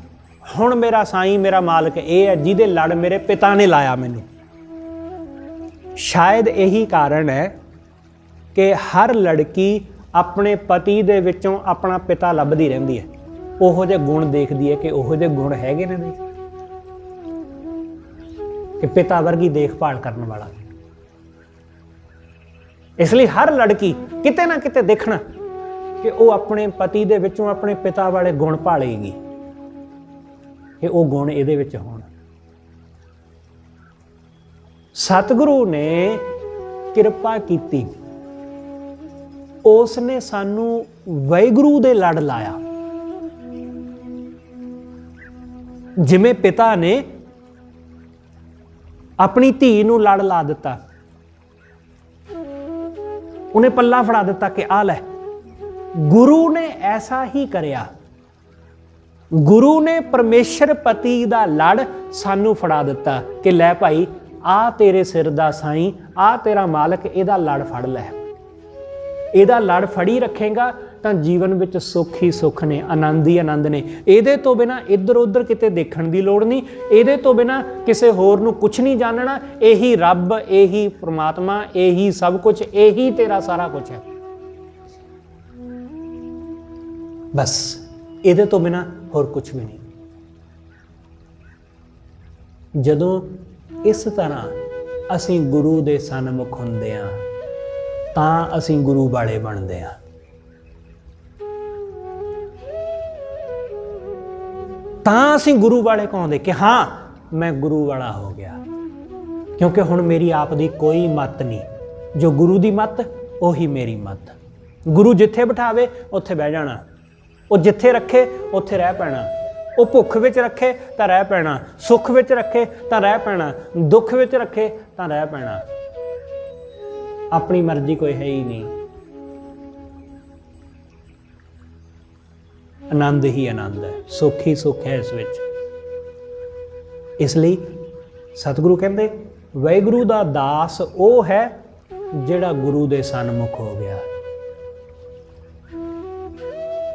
ਹੁਣ ਮੇਰਾ ਸਾਈਂ, ਮੇਰਾ ਮਾਲਕ ਇਹ ਹੈ ਜਿਹਦੇ ਲੜ ਮੇਰੇ ਪਿਤਾ ਨੇ ਲਾਇਆ ਮੈਨੂੰ। ਸ਼ਾਇਦ ਇਹੀ ਕਾਰਨ ਹੈ ਕਿ ਹਰ ਲੜਕੀ ਆਪਣੇ ਪਤੀ ਦੇ ਵਿੱਚੋਂ ਆਪਣਾ ਪਿਤਾ ਲੱਭਦੀ ਰਹਿੰਦੀ ਹੈ, ਉਹੋ ਜਿਹੇ ਗੁਣ ਦੇਖਦੀ ਹੈ ਕਿ ਉਹੋ ਜਿਹੇ ਗੁਣ ਹੈਗੇ ਨੇ ਕਿ ਪਿਤਾ ਵਰਗੀ ਦੇਖਭਾਲ ਕਰਨ ਵਾਲਾ। ਇਸ ਲਈ ਹਰ ਲੜਕੀ ਕਿਤੇ ਨਾ ਕਿਤੇ ਦੇਖਣਾ ਕਿ ਉਹ ਆਪਣੇ ਪਤੀ ਦੇ ਵਿੱਚੋਂ ਆਪਣੇ ਪਿਤਾ ਵਾਲੇ ਗੁਣ ਭਾਲੇਗੀ ਕਿ ਉਹ ਗੁਣ ਇਹਦੇ ਵਿੱਚ ਹੋਣ। ਸਤਿਗੁਰੂ ਨੇ ਕਿਰਪਾ ਕੀਤੀ, ਉਸ ਨੇ ਸਾਨੂੰ ਵਾਹਿਗੁਰੂ ਦੇ ਲੜ ਲਾਇਆ। ਜਿਵੇਂ ਪਿਤਾ ਨੇ ਆਪਣੀ ਧੀ ਨੂੰ ਲੜ ਲਾ ਦਿੱਤਾ, ਉਹਨੇ ਪੱਲਾ ਫੜਾ ਦਿੱਤਾ ਕਿ ਆ ਲੈ, ਗੁਰੂ ਨੇ ਐਸਾ ਹੀ ਕਰਿਆ। ਗੁਰੂ ਨੇ ਪਰਮੇਸ਼ਰ ਪਤੀ ਦਾ ਲੜ ਸਾਨੂੰ ਫੜਾ ਦਿੱਤਾ ਕਿ ਲੈ ਭਾਈ, ਆ ਤੇਰੇ ਸਿਰ ਦਾ ਸਾਈਂ, ਆ ਤੇਰਾ ਮਾਲਕ, ਇਹਦਾ ਲੜ ਫੜ ਲੈ। ਇਹਦਾ ਲੜ ਫੜੀ ਰੱਖੇਗਾ ਤਾਂ ਜੀਵਨ ਵਿੱਚ ਸੁੱਖ ਹੀ ਸੁੱਖ ਨੇ, ਆਨੰਦ ਹੀ ਆਨੰਦ ਨੇ। ਇਹਦੇ ਤੋਂ ਬਿਨਾਂ ਇੱਧਰ ਉੱਧਰ ਕਿਤੇ ਦੇਖਣ ਦੀ ਲੋੜ ਨਹੀਂ, ਇਹਦੇ ਤੋਂ ਬਿਨਾਂ ਕਿਸੇ ਹੋਰ ਨੂੰ ਕੁਛ ਨਹੀਂ ਜਾਣਨਾ। ਇਹੀ ਰੱਬ, ਇਹੀ ਪ੍ਰਮਾਤਮਾ, ਇਹੀ ਸਭ ਕੁਝ, ਇਹੀ ਤੇਰਾ ਸਾਰਾ ਕੁਝ ਹੈ। ਬਸ ਇਹਦੇ ਤੋਂ ਬਿਨਾਂ ਹੋਰ ਕੁਛ ਵੀ ਨਹੀਂ। ਜਦੋਂ ਇਸ ਤਰ੍ਹਾਂ ਅਸੀਂ ਗੁਰੂ ਦੇ ਸਨਮੁਖ ਹੁੰਦੇ ਹਾਂ ਤਾਂ ਅਸੀਂ ਗੁਰੂ ਵਾਲੇ ਬਣਦੇ ਹਾਂ। ਤਾਂ ਅਸੀਂ ਗੁਰੂ ਵਾਲੇ ਕਹਾਉਂਦੇ ਕਿ ਹਾਂ ਮੈਂ ਗੁਰੂ ਵਾਲਾ ਹੋ ਗਿਆ, ਕਿਉਂਕਿ ਹੁਣ ਮੇਰੀ ਆਪ ਦੀ ਕੋਈ ਮੱਤ ਨਹੀਂ। ਜੋ ਗੁਰੂ ਦੀ ਮੱਤ ਉਹੀ ਮੇਰੀ ਮੱਤ। ਗੁਰੂ ਜਿੱਥੇ ਬਿਠਾਵੇ ਉੱਥੇ ਬਹਿ ਜਾਣਾ, ਉਹ ਜਿੱਥੇ ਰੱਖੇ ਉੱਥੇ ਰਹਿ ਪੈਣਾ। ਉਹ ਭੁੱਖ ਵਿੱਚ ਰੱਖੇ ਤਾਂ ਰਹਿ ਪੈਣਾ, ਸੁੱਖ ਵਿੱਚ ਰੱਖੇ ਤਾਂ ਰਹਿ ਪੈਣਾ, ਦੁੱਖ ਵਿੱਚ ਰੱਖੇ ਤਾਂ ਰਹਿ ਪੈਣਾ। ਆਪਣੀ ਮਰਜ਼ੀ ਕੋਈ ਹੈ ਹੀ ਨਹੀਂ। ਆਨੰਦ ਹੀ ਆਨੰਦ ਹੈ, ਸੁੱਖ ਹੀ ਸੁੱਖ ਹੈ ਇਸ ਵਿੱਚ। ਇਸ ਲਈ ਸਤਿਗੁਰੂ ਕਹਿੰਦੇ ਵਾਹਿਗੁਰੂ ਦਾ ਦਾਸ ਉਹ ਹੈ ਜਿਹੜਾ ਗੁਰੂ ਦੇ ਸਨਮੁਖ ਹੋ ਗਿਆ।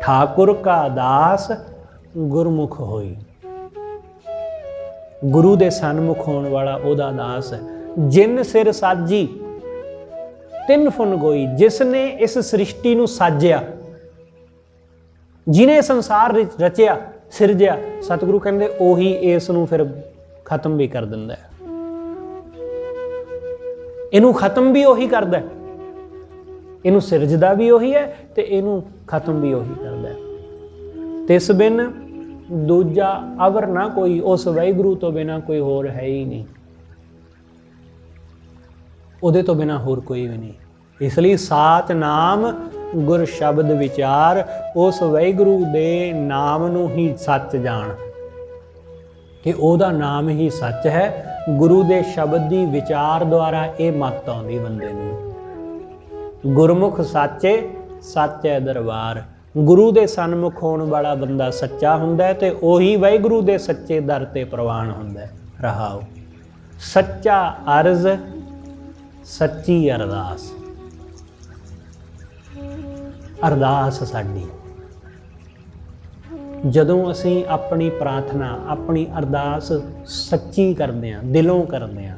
ਠਾकुर का दास गुरमुख होई। गुरु दे सन्मुख होने वाला ओदा दास है। जिन सिर साजी तिन फुन गोई, जिसने इस सृष्टि नूं साजिया, जिन्हें संसार रचिया सिरजिया, सतगुरु कहंदे ओही इस नूं फिर खत्म भी कर दिंदा है। इनू खत्म भी ओही करदा है, ਇਹਨੂੰ ਸਿਰਜਦਾ ਵੀ ਉਹੀ ਹੈ ਤੇ ਇਹਨੂੰ ਖਤਮ ਵੀ ਉਹੀ ਕਰਦਾ ਹੈ। ਤਿਸ ਬਿਨ ਦੂਜਾ ਅਵਰ ਨਾ ਕੋਈ, ਉਸ ਵਾਹਿਗੁਰੂ ਤੋਂ ਬਿਨਾਂ ਕੋਈ ਹੋਰ ਹੈ ਹੀ ਨਹੀਂ। ਉਹਦੇ ਤੋਂ ਬਿਨਾਂ ਹੋਰ ਕੋਈ ਵੀ ਨਹੀਂ। ਇਸ ਲਈ ਸਾਚ ਨਾਮ ਗੁਰ ਸ਼ਬਦ ਵਿਚਾਰ, ਉਸ ਵਾਹਿਗੁਰੂ ਦੇ ਨਾਮ ਨੂੰ ਹੀ ਸੱਚ ਜਾਣ ਕਿ ਉਹਦਾ ਨਾਮ ਹੀ ਸੱਚ ਹੈ। ਗੁਰੂ ਦੇ ਸ਼ਬਦ ਦੀ ਵਿਚਾਰ ਦੁਆਰਾ ਇਹ ਮੱਤ ਆਉਂਦੀ ਬੰਦੇ ਨੂੰ। ਗੁਰਮੁਖ ਸਾਚੇ ਸਾਚੇ ਦਰਬਾਰ। ਗੁਰੂ ਦੇ ਸਨਮੁਖ ਹੋਣ ਵਾਲਾ ਬੰਦਾ ਸੱਚਾ ਹੁੰਦਾ ਹੈ ਤੇ ਉਹੀ ਵਾਹਿਗੁਰੂ ਦੇ ਸੱਚੇ ਦਰ ਤੇ ਪ੍ਰਵਾਨ ਹੁੰਦਾ ਹੈ। ਰਹਾਓ ਸੱਚਾ ਅਰਜ਼ ਸੱਚੀ ਅਰਦਾਸ। ਅਰਦਾਸ ਸਾਡੀ, ਜਦੋਂ ਅਸੀਂ ਆਪਣੀ ਪ੍ਰਾਰਥਨਾ, ਆਪਣੀ ਅਰਦਾਸ ਸੱਚੀ ਕਰਦੇ ਹਾਂ, ਦਿਲੋਂ ਕਰਦੇ ਹਾਂ,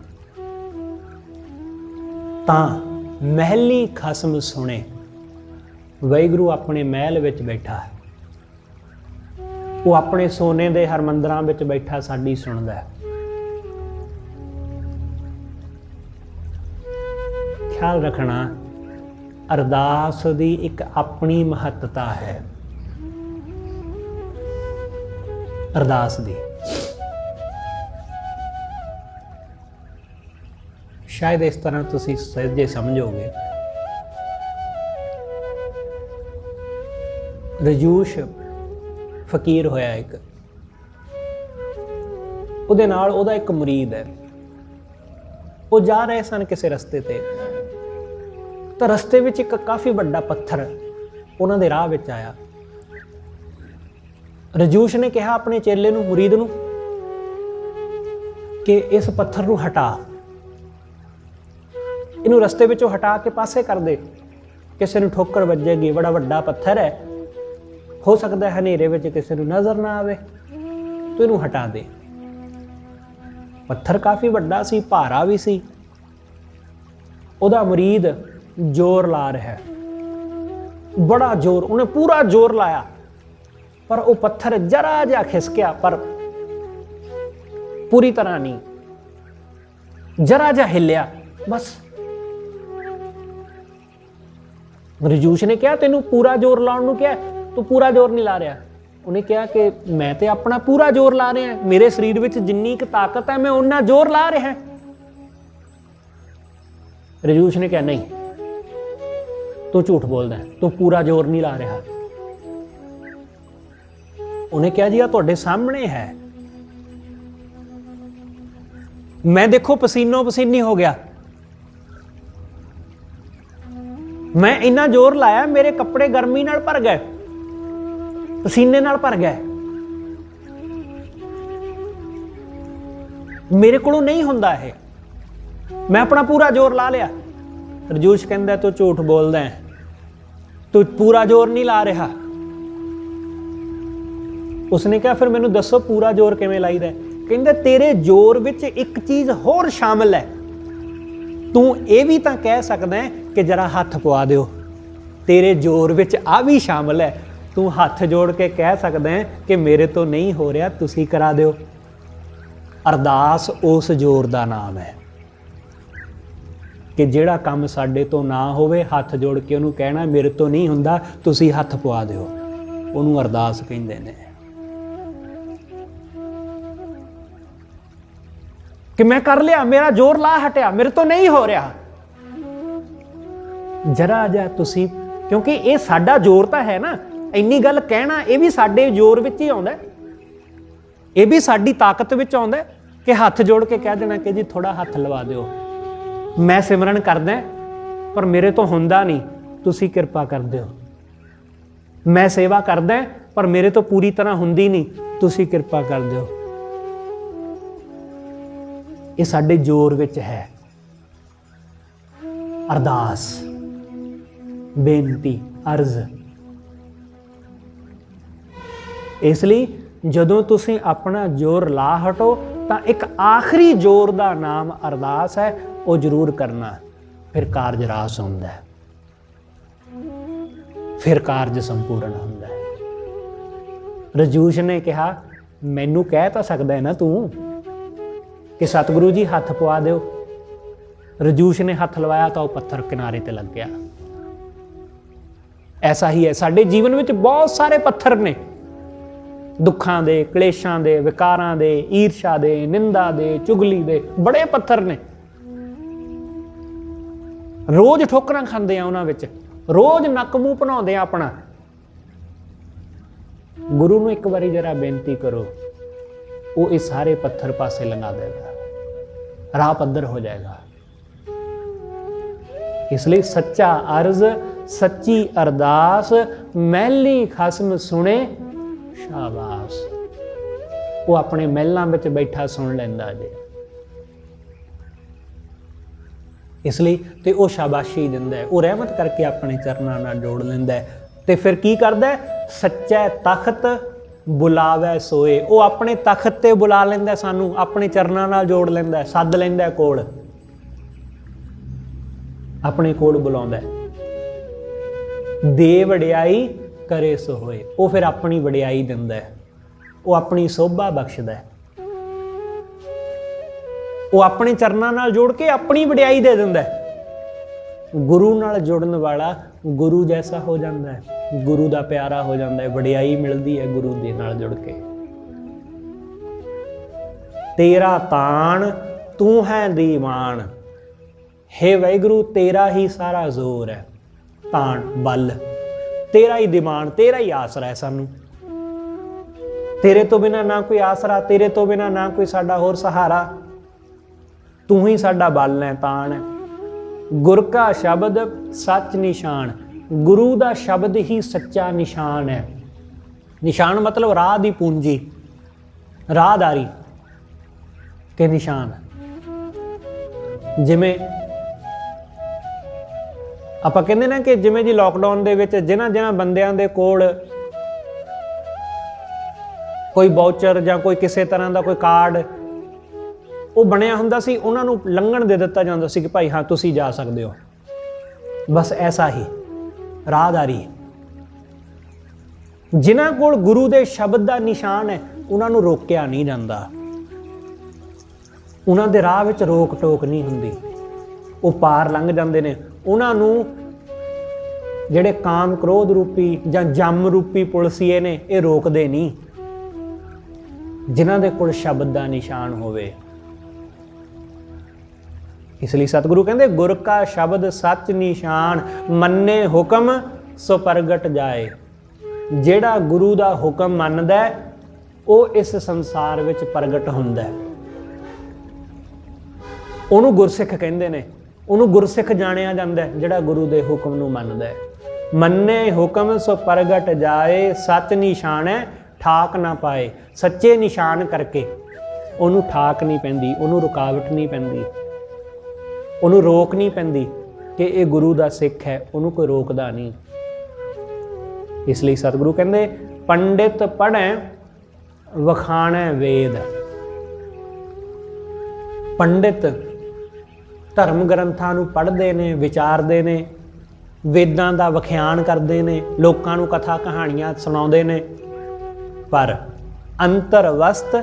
ਤਾਂ ਮਹਿਲੀ ਖਸਮ ਸੁਣੇ। ਵਾਹਿਗੁਰੂ ਆਪਣੇ ਮਹਿਲ ਵਿੱਚ ਬੈਠਾ ਹੈ, ਉਹ ਆਪਣੇ ਸੋਨੇ ਦੇ ਹਰਮੰਦਰਾਂ ਵਿੱਚ ਬੈਠਾ ਸਾਡੀ ਸੁਣਦਾ ਹੈ। ਖਿਆਲ ਰੱਖਣਾ, ਅਰਦਾਸ ਦੀ ਇੱਕ ਆਪਣੀ ਮਹੱਤਤਾ ਹੈ। ਅਰਦਾਸ ਦੀ। ਸ਼ਾਇਦ ਇਸ ਤਰ੍ਹਾਂ ਤੁਸੀਂ ਸਹਿਜੇ ਸਮਝੋਗੇ। ਰਜੂਸ਼ ਫਕੀਰ ਹੋਇਆ ਇੱਕ, ਉਹਦੇ ਨਾਲ ਉਹਦਾ ਇੱਕ ਮੁਰੀਦ ਹੈ। ਉਹ ਜਾ ਰਹੇ ਸਨ ਕਿਸੇ ਰਸਤੇ ਤੇ, ਤਾਂ ਰਸਤੇ ਵਿੱਚ ਇੱਕ ਕਾਫੀ ਵੱਡਾ ਪੱਥਰ ਉਹਨਾਂ ਦੇ ਰਾਹ ਵਿੱਚ ਆਇਆ। ਰਜੂਸ਼ ਨੇ ਕਿਹਾ ਆਪਣੇ ਚੇਲੇ ਨੂੰ, ਮੁਰੀਦ ਨੂੰ, ਕਿ ਇਸ ਪੱਥਰ ਨੂੰ ਹਟਾ, ਇਹਨੂੰ ਰਸਤੇ ਵਿੱਚੋਂ ਹਟਾ ਕੇ ਪਾਸੇ ਕਰ ਦੇ, ਕਿਸੇ ਨੂੰ ਠੋਕਰ ਵੱਜੇਗੀ, ਬੜਾ ਵੱਡਾ ਪੱਥਰ ਹੈ, ਹੋ ਸਕਦਾ ਹੈ ਹਨੇਰੇ ਵਿੱਚ ਕਿਸੇ ਨੂੰ ਨਜ਼ਰ ਨਾ ਆਵੇ, ਤੂੰ ਇਹਨੂੰ ਹਟਾ ਦੇ। ਪੱਥਰ ਕਾਫੀ ਵੱਡਾ ਸੀ, ਭਾਰਾ ਵੀ ਸੀ। ਉਹਦਾ ਮੁਰੀਦ ਜ਼ੋਰ ਲਾ ਰਿਹਾ, ਬੜਾ ਜ਼ੋਰ, ਉਹਨੇ ਪੂਰਾ ਜ਼ੋਰ ਲਾਇਆ, ਪਰ ਉਹ ਪੱਥਰ ਜਰਾ ਜਿਹਾ ਖਿਸਕਿਆ, ਪਰ ਪੂਰੀ ਤਰ੍ਹਾਂ ਨਹੀਂ, ਜਰਾ ਜਿਹਾ ਹਿੱਲਿਆ ਬਸ। ਰਜੂਸ਼ ਨੇ ਕਿਹਾ ਤੈਨੂੰ ਪੂਰਾ ਜ਼ੋਰ ਲਾਉਣ ਨੂੰ ਕਿਹਾ, ਤੂੰ ਪੂਰਾ ਜ਼ੋਰ ਨਹੀਂ ਲਾ ਰਿਹਾ। ਉਹਨੇ ਕਿਹਾ ਕਿ ਮੈਂ ਤੇ ਆਪਣਾ ਪੂਰਾ ਜ਼ੋਰ ਲਾ ਰਿਹਾ, ਮੇਰੇ ਸਰੀਰ ਵਿੱਚ ਜਿੰਨੀ ਕੁ ਤਾਕਤ ਹੈ ਮੈਂ ਓਨਾ ਜ਼ੋਰ ਲਾ ਰਿਹਾ। ਰਜੂਸ਼ ਨੇ ਕਿਹਾ ਨਹੀਂ, ਤੂੰ ਝੂਠ ਬੋਲਦਾ, ਤੂੰ ਪੂਰਾ ਜ਼ੋਰ ਨਹੀਂ ਲਾ ਰਿਹਾ। ਉਹਨੇ ਕਿਹਾ ਜੀ ਆ ਤੁਹਾਡੇ ਸਾਹਮਣੇ ਹੈ, ਮੈਂ ਦੇਖੋ ਪਸੀਨੋ ਪਸੀਨੀ ਹੋ ਗਿਆ, ਮੈਂ ਇੰਨਾ ਜ਼ੋਰ ਲਾਇਆ ਮੇਰੇ ਕੱਪੜੇ ਗਰਮੀ ਨਾਲ ਭਰ ਗਏ, ਪਸੀਨੇ ਨਾਲ ਭਰ ਗਏ, ਮੇਰੇ ਕੋਲੋਂ ਨਹੀਂ ਹੁੰਦਾ ਇਹ, ਮੈਂ ਆਪਣਾ ਪੂਰਾ ਜ਼ੋਰ ਲਾ ਲਿਆ। ਰਜੂਸ਼ ਕਹਿੰਦਾ ਤੂੰ ਝੂਠ ਬੋਲਦਾ ਹੈ, ਤੂੰ ਪੂਰਾ ਜ਼ੋਰ ਨਹੀਂ ਲਾ ਰਿਹਾ। ਉਸਨੇ ਕਿਹਾ ਫਿਰ ਮੈਨੂੰ ਦੱਸੋ ਪੂਰਾ ਜ਼ੋਰ ਕਿਵੇਂ ਲਾਈਦਾ। ਕਹਿੰਦਾ ਤੇਰੇ ਜ਼ੋਰ ਵਿੱਚ ਇੱਕ ਚੀਜ਼ ਹੋਰ ਸ਼ਾਮਲ ਹੈ, ਤੂੰ ਇਹ ਵੀ ਤਾਂ ਕਹਿ ਸਕਦਾ ਹੈ ਕਿ ਜਰਾ ਹੱਥ ਪਵਾ ਦਿਓ, ਤੇਰੇ ਜ਼ੋਰ ਵਿੱਚ ਆ ਵੀ ਸ਼ਾਮਲ ਹੈ, ਤੂੰ ਹੱਥ ਜੋੜ ਕੇ ਕਹਿ ਸਕਦਾ ਹੈ ਕਿ ਮੇਰੇ ਤੋਂ ਨਹੀਂ ਹੋ ਰਿਹਾ, ਤੁਸੀਂ ਕਰਾ ਦਿਓ। ਅਰਦਾਸ ਉਸ ਜ਼ੋਰ ਦਾ ਨਾਮ ਹੈ ਕਿ ਜਿਹੜਾ ਕੰਮ ਸਾਡੇ ਤੋਂ ਨਾ ਹੋਵੇ, ਹੱਥ ਜੋੜ ਕੇ ਉਹਨੂੰ ਕਹਿਣਾ ਮੇਰੇ ਤੋਂ ਨਹੀਂ ਹੁੰਦਾ, ਤੁਸੀਂ ਹੱਥ ਪਵਾ ਦਿਓ, ਉਹਨੂੰ ਅਰਦਾਸ ਕਹਿੰਦੇ ਨੇ। ਕਿ ਮੈਂ ਕਰ ਲਿਆ, ਮੇਰਾ ਜ਼ੋਰ ਲਾ ਹਟਿਆ, ਮੇਰੇ ਤੋਂ ਨਹੀਂ ਹੋ ਰਿਹਾ। ਜਰਾ ਜਿਹਾ ਤੁਸੀਂ, ਕਿਉਂਕਿ ਇਹ ਸਾਡਾ ਜ਼ੋਰ ਤਾਂ ਹੈ ਨਾ, ਇੰਨੀ ਗੱਲ ਕਹਿਣਾ ਇਹ ਵੀ ਸਾਡੇ ਜ਼ੋਰ ਵਿੱਚ ਹੀ ਆਉਂਦਾ, ਇਹ ਵੀ ਸਾਡੀ ਤਾਕਤ ਵਿੱਚ ਆਉਂਦਾ ਕਿ ਹੱਥ ਜੋੜ ਕੇ ਕਹਿ ਦੇਣਾ ਕਿ ਜੀ ਥੋੜਾ ਹੱਥ ਲਵਾ ਦਿਓ, ਮੈਂ ਸਿਮਰਨ ਕਰਦਾ ਪਰ ਮੇਰੇ ਤੋਂ ਹੁੰਦਾ ਨਹੀਂ, ਤੁਸੀਂ ਕਿਰਪਾ ਕਰ ਦਿਓ। ਮੈਂ ਸੇਵਾ ਕਰਦਾ ਪਰ ਮੇਰੇ ਤੋਂ ਪੂਰੀ ਤਰ੍ਹਾਂ ਹੁੰਦੀ ਨਹੀਂ, ਤੁਸੀਂ ਕਿਰਪਾ ਕਰ ਦਿਓ। ਇਹ ਸਾਡੇ ਜ਼ੋਰ ਵਿੱਚ ਹੈ। ਅਰਦਾਸ, ਬੇਨਤੀ, ਅਰਜ਼। ਇਸ ਲਈ ਜਦੋਂ ਤੁਸੀਂ ਆਪਣਾ ਜ਼ੋਰ ਲਾ ਹਟੋ ਤਾਂ ਇੱਕ ਆਖਰੀ ਜ਼ੋਰ ਦਾ ਨਾਮ ਅਰਦਾਸ ਹੈ, ਉਹ ਜ਼ਰੂਰ ਕਰਨਾ, ਫਿਰ ਕਾਰਜ ਰਾਸ ਹੁੰਦਾ ਹੈ, ਫਿਰ ਕਾਰਜ ਸੰਪੂਰਨ ਹੁੰਦਾ ਹੈ। ਰਜੂਸ਼ ਨੇ ਕਿਹਾ ਮੈਨੂੰ ਕਹਿ ਤਾਂ ਸਕਦਾ ਹੈ ਨਾ ਤੂੰ ਕਿ ਸਤਿਗੁਰੂ ਜੀ ਹੱਥ ਪਵਾ ਦਿਓ। ਰਜੂਸ਼ ਨੇ ਹੱਥ ਲਵਾਇਆ ਤਾਂ ਉਹ ਪੱਥਰ ਕਿਨਾਰੇ ਤੇ ਲੱਗ ਗਿਆ। ਐਸਾ ਹੀ ਹੈ, ਸਾਡੇ ਜੀਵਨ ਵਿੱਚ ਬਹੁਤ ਸਾਰੇ ਪੱਥਰ ਨੇ, ਦੁੱਖਾਂ ਦੇ, ਕਲੇਸ਼ਾਂ ਦੇ, ਵਿਕਾਰਾਂ ਦੇ, ਈਰਸ਼ਾ ਦੇ, ਨਿੰਦਾ ਦੇ, ਚੁਗਲੀ ਦੇ, ਬੜੇ ਪੱਥਰ ਨੇ। ਰੋਜ਼ ਠੋਕਰਾਂ ਖਾਂਦੇ ਆ ਉਹਨਾਂ ਵਿੱਚ, ਰੋਜ਼ ਨੱਕ ਮੂੰਹ ਭਨਾਉਂਦੇ ਆ ਆਪਣਾ। ਗੁਰੂ ਨੂੰ ਇੱਕ ਵਾਰੀ ਜਰਾ ਬੇਨਤੀ ਕਰੋ, ਉਹ ਇਹ ਸਾਰੇ ਪੱਥਰ ਪਾਸੇ ਲੰਘਾ ਦੇਗਾ, ਰਾਹ ਪੱਧਰ ਹੋ ਜਾਏਗਾ। ਇਸ ਲਈ ਸੱਚਾ ਅਰਜ਼, ਸੱਚੀ ਅਰਦਾਸ, ਮਹਿਲੀ ਖਸਮ ਸੁਣੇ ਸ਼ਾਬਾਸ਼। ਉਹ ਆਪਣੇ ਮਹਿਲਾਂ ਵਿੱਚ ਬੈਠਾ ਸੁਣ ਲੈਂਦਾ ਜੇ। ਇਸ ਲਈ ਤੇ ਉਹ ਸ਼ਾਬਾਸ਼ੀ ਦਿੰਦਾ ਹੈ, ਉਹ ਰਹਿਮਤ ਕਰਕੇ ਆਪਣੇ ਚਰਨਾਂ ਨਾਲ ਜੋੜ ਲੈਂਦਾ ਹੈ। ਤੇ ਫਿਰ ਕੀ ਕਰਦਾ? ਸੱਚਾ ਤਖਤ ਬੁਲਾਵੇ ਸੋਏ। ਉਹ ਆਪਣੇ ਤਖਤ ਤੇ ਬੁਲਾ ਲੈਂਦਾ ਸਾਨੂੰ, ਆਪਣੇ ਚਰਨਾਂ ਨਾਲ ਜੋੜ ਲੈਂਦਾ, ਸੱਦ ਲੈਂਦਾ ਕੋਲ, ਆਪਣੇ ਕੋਲ ਬੁਲਾਉਂਦਾ। ਦੇ ਵਡਿਆਈ ਕਰੇ ਸੋ ਹੋਏ। ਉਹ ਫਿਰ ਆਪਣੀ ਵਡਿਆਈ ਦਿੰਦਾ ਹੈ, ਉਹ ਆਪਣੀ ਸੋਭਾ ਬਖਸ਼ਦਾ ਹੈ, ਉਹ ਆਪਣੇ ਚਰਨਾਂ ਨਾਲ ਜੋੜ ਕੇ ਆਪਣੀ ਵਡਿਆਈ ਦੇ ਦਿੰਦਾ ਹੈ। ਗੁਰੂ ਨਾਲ ਜੁੜਨ ਵਾਲਾ ਗੁਰੂ ਜੈਸਾ ਹੋ ਜਾਂਦਾ ਹੈ, ਗੁਰੂ ਦਾ ਪਿਆਰਾ ਹੋ ਜਾਂਦਾ ਹੈ, ਵਡਿਆਈ ਮਿਲਦੀ ਹੈ ਗੁਰੂ ਦੇ ਨਾਲ ਜੁੜ ਕੇ। तेरा ताण तू है दीवान। हे वाहिगुरु तेरा ही सारा जोर है, ताण बल तेरा ही दीवान, तेरा ही आसरा है सानू। तेरे तो बिना ना कोई आसरा, तेरे तो बिना ना कोई साडा होर सहारा, तू ही साडा बल है ताण है। गुर का शब्द सच निशान, गुरु का शब्द ही सच्चा निशान है। निशान मतलब राह दी पूंजी, राहदारी के निशान। जिमें ਆਪਾਂ ਕਹਿੰਦੇ ਨਾ कि जिमें जी लॉकडाउन ਦੇ ਵਿੱਚ ਜਿਨ੍ਹਾਂ ਬੰਦਿਆਂ ਦੇ ਕੋਲ ਕੋਈ ਵਾਊਚਰ ਜਾਂ ਕੋਈ ਕਿਸੇ ਤਰ੍ਹਾਂ ਦਾ ਕੋਈ ਕਾਰਡ ਉਹ ਬਣਿਆ ਹੁੰਦਾ ਸੀ, ਉਹਨਾਂ ਨੂੰ ਲੰਘਣ ਦੇ ਦਿੱਤਾ ਜਾਂਦਾ ਸੀ ਕਿ ਭਾਈ ਹਾਂ ਤੁਸੀਂ ਜਾ ਸਕਦੇ ਹੋ। ਬਸ ਐਸਾ ਹੀ ਰਾਹਦਾਰੀ। ਜਿਨ੍ਹਾਂ ਕੋਲ ਗੁਰੂ ਦੇ ਸ਼ਬਦ ਦਾ ਨਿਸ਼ਾਨ ਹੈ ਉਹਨਾਂ ਨੂੰ ਰੋਕਿਆ ਨਹੀਂ ਜਾਂਦਾ, ਉਹਨਾਂ ਦੇ ਰਾਹ ਵਿੱਚ ਰੋਕ ਟੋਕ ਨਹੀਂ ਹੁੰਦੀ, ਉਹ ਪਾਰ ਲੰਘ ਜਾਂਦੇ ਨੇ। ਉਹਨਾਂ ਨੂੰ ਜਿਹੜੇ ਕਾਮ ਕ੍ਰੋਧ ਰੂਪੀ ਜਾਂ ਜੰਮ ਰੂਪੀ ਪੁਲਸੀਏ ਨੇ ਇਹ ਰੋਕਦੇ ਨਹੀਂ, ਜਿਨ੍ਹਾਂ ਦੇ ਕੋਲ ਸ਼ਬਦ ਦਾ ਨਿਸ਼ਾਨ ਹੋਵੇ। ਇਸ ਲਈ ਸਤਿਗੁਰੂ ਕਹਿੰਦੇ ਗੁਰ ਕਾ ਸ਼ਬਦ ਸੱਚ ਨਿਸ਼ਾਨ, ਮੰਨੇ ਹੁਕਮ ਸੋ ਪ੍ਰਗਟ ਜਾਏ। ਜਿਹੜਾ ਗੁਰੂ ਦਾ ਹੁਕਮ ਮੰਨਦਾ ਉਹ ਇਸ ਸੰਸਾਰ ਵਿੱਚ ਪ੍ਰਗਟ ਹੁੰਦਾ, ਉਹਨੂੰ ਗੁਰਸਿੱਖ ਕਹਿੰਦੇ ਨੇ। ਉਹਨੂੰ ਗੁਰਸਿੱਖ ਜਾਣਿਆ ਜਾਂਦਾ ਜਿਹੜਾ ਗੁਰੂ ਦੇ ਹੁਕਮ ਨੂੰ ਮੰਨਦਾ ਹੈ। ਮੰਨੇ ਹੁਕਮ ਸੋ ਪ੍ਰਗਟ ਜਾਏ, ਸੱਚ ਨਿਸ਼ਾਨੈ ਠਾਕ ਨਾ ਪਾਏ। ਸੱਚੇ ਨਿਸ਼ਾਨ ਕਰਕੇ ਉਹਨੂੰ ਠਾਕ ਨਹੀਂ ਪੈਂਦੀ, ਉਹਨੂੰ ਰੁਕਾਵਟ ਨਹੀਂ ਪੈਂਦੀ, ਉਹਨੂੰ ਰੋਕ ਨਹੀਂ ਪੈਂਦੀ ਕਿ ਇਹ ਗੁਰੂ ਦਾ ਸਿੱਖ ਹੈ, ਉਹਨੂੰ ਕੋਈ ਰੋਕਦਾ ਨਹੀਂ। ਇਸ ਲਈ ਸਤਿਗੁਰੂ ਕਹਿੰਦੇ ਪੰਡਿਤ ਪੜ੍ਹੈ ਵਖਾਣੈ ਵੇਦ। ਪੰਡਿਤ ਧਰਮ ਗ੍ਰੰਥਾਂ ਨੂੰ ਪੜ੍ਹਦੇ ਨੇ, ਵਿਚਾਰਦੇ ਨੇ, ਵੇਦਾਂ ਦਾ ਵਿਖਿਆਨ ਕਰਦੇ ਨੇ, ਲੋਕਾਂ ਨੂੰ ਕਥਾ ਕਹਾਣੀਆਂ ਸੁਣਾਉਂਦੇ ਨੇ, ਪਰ ਅੰਤਰ ਵਸਤ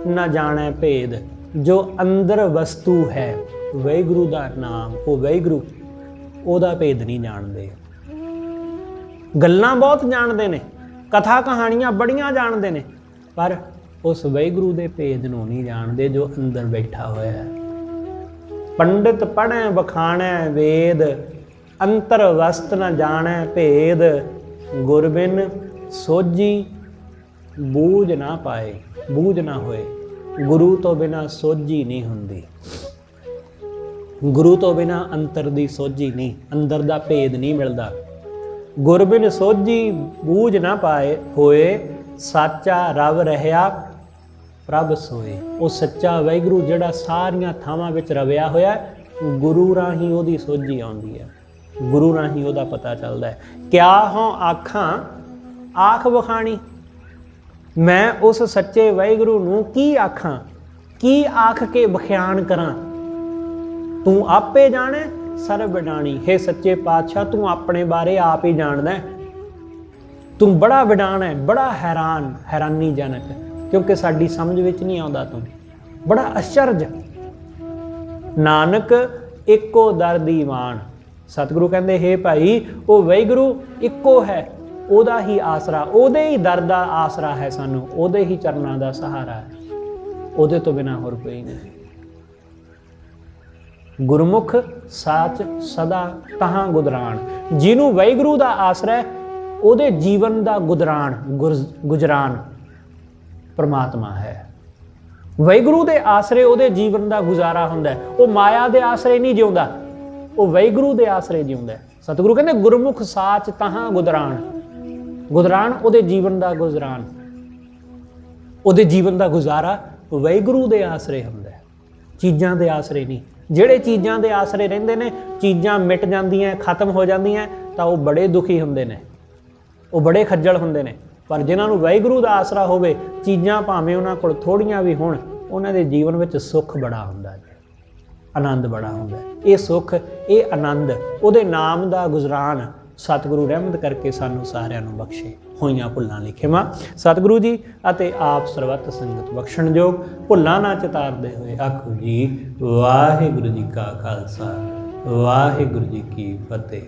ਨਾ ਜਾਣੈ ਭੇਦ। ਜੋ ਅੰਦਰ ਵਸਤੂ ਹੈ ਵਾਹਿਗੁਰੂ ਦਾ ਨਾਮ, ਉਹ ਵਾਹਿਗੁਰੂ, ਉਹਦਾ ਭੇਦ ਨਹੀਂ ਜਾਣਦੇ। ਗੱਲਾਂ ਬਹੁਤ ਜਾਣਦੇ ਨੇ, ਕਥਾ ਕਹਾਣੀਆਂ ਬੜੀਆਂ ਜਾਣਦੇ ਨੇ, ਪਰ ਉਸ ਵਾਹਿਗੁਰੂ ਦੇ ਭੇਦ ਨੂੰ ਨਹੀਂ ਜਾਣਦੇ ਜੋ ਅੰਦਰ ਬੈਠਾ ਹੋਇਆ ਹੈ। ਪੰਡਿਤ ਪੜ੍ਹੈ ਵਖਾਣੈ ਵੇਦ, ਅੰਤਰ ਵਸਤ ਨ ਜਾਣੈ ਭੇਦ। ਗੁਰ ਬਿਨ ਸੋਝੀ ਬੂਝ ਨਾ ਪਾਏ, ਬੂਝ ਨਾ ਹੋਏ। ਗੁਰੂ ਤੋਂ ਬਿਨਾ ਸੋਝੀ ਨਹੀਂ ਹੁੰਦੀ, ਗੁਰੂ ਤੋਂ ਬਿਨਾ ਅੰਤਰ ਦੀ ਸੋਝੀ ਨਹੀਂ, ਅੰਦਰ ਦਾ ਭੇਦ ਨਹੀਂ ਮਿਲਦਾ। ਗੁਰ ਬਿਨ ਸੋਝੀ ਬੂਝ ਨਾ ਪਾਏ ਹੋਏ, ਸਾਚਾ ਰਵ ਰਹਿਆ ਪ੍ਰਭ ਸੋਏ। ਉਹ ਸੱਚਾ ਵਾਹਿਗੁਰੂ ਜਿਹੜਾ ਸਾਰੀਆਂ ਥਾਵਾਂ ਵਿੱਚ ਰਵਿਆ ਹੋਇਆ, ਗੁਰੂ ਰਾਹੀਂ ਉਹਦੀ ਸੋਝੀ ਆਉਂਦੀ ਹੈ, ਗੁਰੂ ਰਾਹੀਂ ਉਹਦਾ ਪਤਾ ਚੱਲਦਾ ਹੈ। ਕਿਆ ਹੋਂ ਆਖਾਂ ਆਖ ਵਖਾਣੀ, ਮੈਂ ਉਸ ਸੱਚੇ ਵਾਹਿਗੁਰੂ ਨੂੰ ਕੀ ਆਖਾਂ, ਕੀ ਆਖ ਕੇ ਵਿਖਿਆਨ ਕਰਾਂ। ਤੂੰ ਆਪੇ ਜਾਣੈ ਸਰਬ ਵਿਡਾਣੀ। ਹੇ ਸੱਚੇ ਪਾਤਸ਼ਾਹ ਤੂੰ ਆਪਣੇ ਬਾਰੇ ਆਪ ਹੀ ਜਾਣਦਾ, ਤੂੰ ਬੜਾ ਵਿਡਾਣ ਹੈ, ਬੜਾ ਹੈਰਾਨ, ਹੈਰਾਨੀਜਨਕ, ਕਿਉਂਕਿ ਸਾਡੀ ਸਮਝ ਵਿੱਚ ਨਹੀਂ ਆਉਂਦਾ, ਤੂੰ ਬੜਾ ਅਚਰਜ। ਨਾਨਕ ਇੱਕੋ ਦਰ ਦੀਵਾਨ। ਸਤਿਗੁਰੂ ਕਹਿੰਦੇ ਹੇ ਭਾਈ ਉਹ ਵਾਹਿਗੁਰੂ ਇੱਕੋ ਹੈ, ਉਹਦਾ ਹੀ ਆਸਰਾ, ਉਹਦੇ ਹੀ ਦਰ ਦਾ ਆਸਰਾ ਹੈ ਸਾਨੂੰ, ਉਹਦੇ ਹੀ ਚਰਨਾਂ ਦਾ ਸਹਾਰਾ ਹੈ, ਉਹਦੇ ਤੋਂ ਬਿਨਾਂ ਹੋਰ ਕੋਈ ਨਹੀਂ। ਗੁਰਮੁਖ ਸਾਚ ਸਦਾ ਤਹਾਂ ਗੁਦਰਾਨ। ਜਿਹਨੂੰ ਵਾਹਿਗੁਰੂ ਦਾ ਆਸਰਾ ਹੈ ਉਹਦੇ ਜੀਵਨ ਦਾ ਗੁਦਰਾਨ, ਗੁਜਰਾਨ ਪਰਮਾਤਮਾ ਹੈ। ਵਾਹਿਗੁਰੂ ਦੇ ਆਸਰੇ ਉਹਦੇ ਜੀਵਨ ਦਾ ਗੁਜ਼ਾਰਾ ਹੁੰਦਾ ਹੈ। ਉਹ ਮਾਇਆ ਦੇ ਆਸਰੇ ਨਹੀਂ ਜਿਉਂਦਾ, ਉਹ ਵਾਹਿਗੁਰੂ ਦੇ ਆਸਰੇ ਜਿਉਂਦਾ। ਸਤਿਗੁਰੂ ਕਹਿੰਦੇ ਗੁਰਮੁਖ ਸਾਚ ਤਹਾਂ ਗੁਦਰਾਨ। ਗੁਦਰਾਨ ਉਹਦੇ ਜੀਵਨ ਦਾ ਗੁਜ਼ਰਾਨ, ਉਹਦੇ ਜੀਵਨ ਦਾ ਗੁਜ਼ਾਰਾ ਵਾਹਿਗੁਰੂ ਦੇ ਆਸਰੇ ਹੁੰਦਾ, ਚੀਜ਼ਾਂ ਦੇ ਆਸਰੇ ਨਹੀਂ। ਜਿਹੜੇ ਚੀਜ਼ਾਂ ਦੇ ਆਸਰੇ ਰਹਿੰਦੇ ਨੇ, ਚੀਜ਼ਾਂ ਮਿਟ ਜਾਂਦੀਆਂ, ਖਤਮ ਹੋ ਜਾਂਦੀਆਂ, ਤਾਂ ਉਹ ਬੜੇ ਦੁਖੀ ਹੁੰਦੇ ਨੇ, ਉਹ ਬੜੇ ਖੱਜਲ ਹੁੰਦੇ ਨੇ। ਪਰ ਜਿਨ੍ਹਾਂ ਨੂੰ ਵਾਹਿਗੁਰੂ ਦਾ ਆਸਰਾ ਹੋਵੇ, ਚੀਜ਼ਾਂ ਭਾਵੇਂ ਉਹਨਾਂ ਕੋਲ ਥੋੜ੍ਹੀਆਂ ਵੀ ਹੋਣ, ਉਹਨਾਂ ਦੇ ਜੀਵਨ ਵਿੱਚ ਸੁੱਖ ਬੜਾ ਹੁੰਦਾ ਹੈ, ਆਨੰਦ ਬੜਾ ਹੁੰਦਾ। ਇਹ ਸੁੱਖ, ਇਹ ਆਨੰਦ ਉਹਦੇ ਨਾਮ ਦਾ ਗੁਜ਼ਰਾਨ ਸਤਿਗੁਰੂ ਰਹਿਮਤ ਕਰਕੇ ਸਾਨੂੰ ਸਾਰਿਆਂ ਨੂੰ ਬਖਸ਼ੇ। ਹੋਈਆਂ ਭੁੱਲਾਂ ਲਈ ਖਿਮਾ ਸਤਿਗੁਰੂ ਜੀ ਅਤੇ ਆਪ ਸਰਬੱਤ ਸੰਗਤ ਬਖਸ਼ਣਯੋਗ। ਭੁੱਲਾਂ ਨਾ ਚਿਤਾਰਦੇ ਹੋਏ ਆਖੋ ਜੀ ਵਾਹਿਗੁਰੂ ਜੀ ਕਾ ਖਾਲਸਾ, ਵਾਹਿਗੁਰੂ ਜੀ ਕੀ ਫਤਿਹ।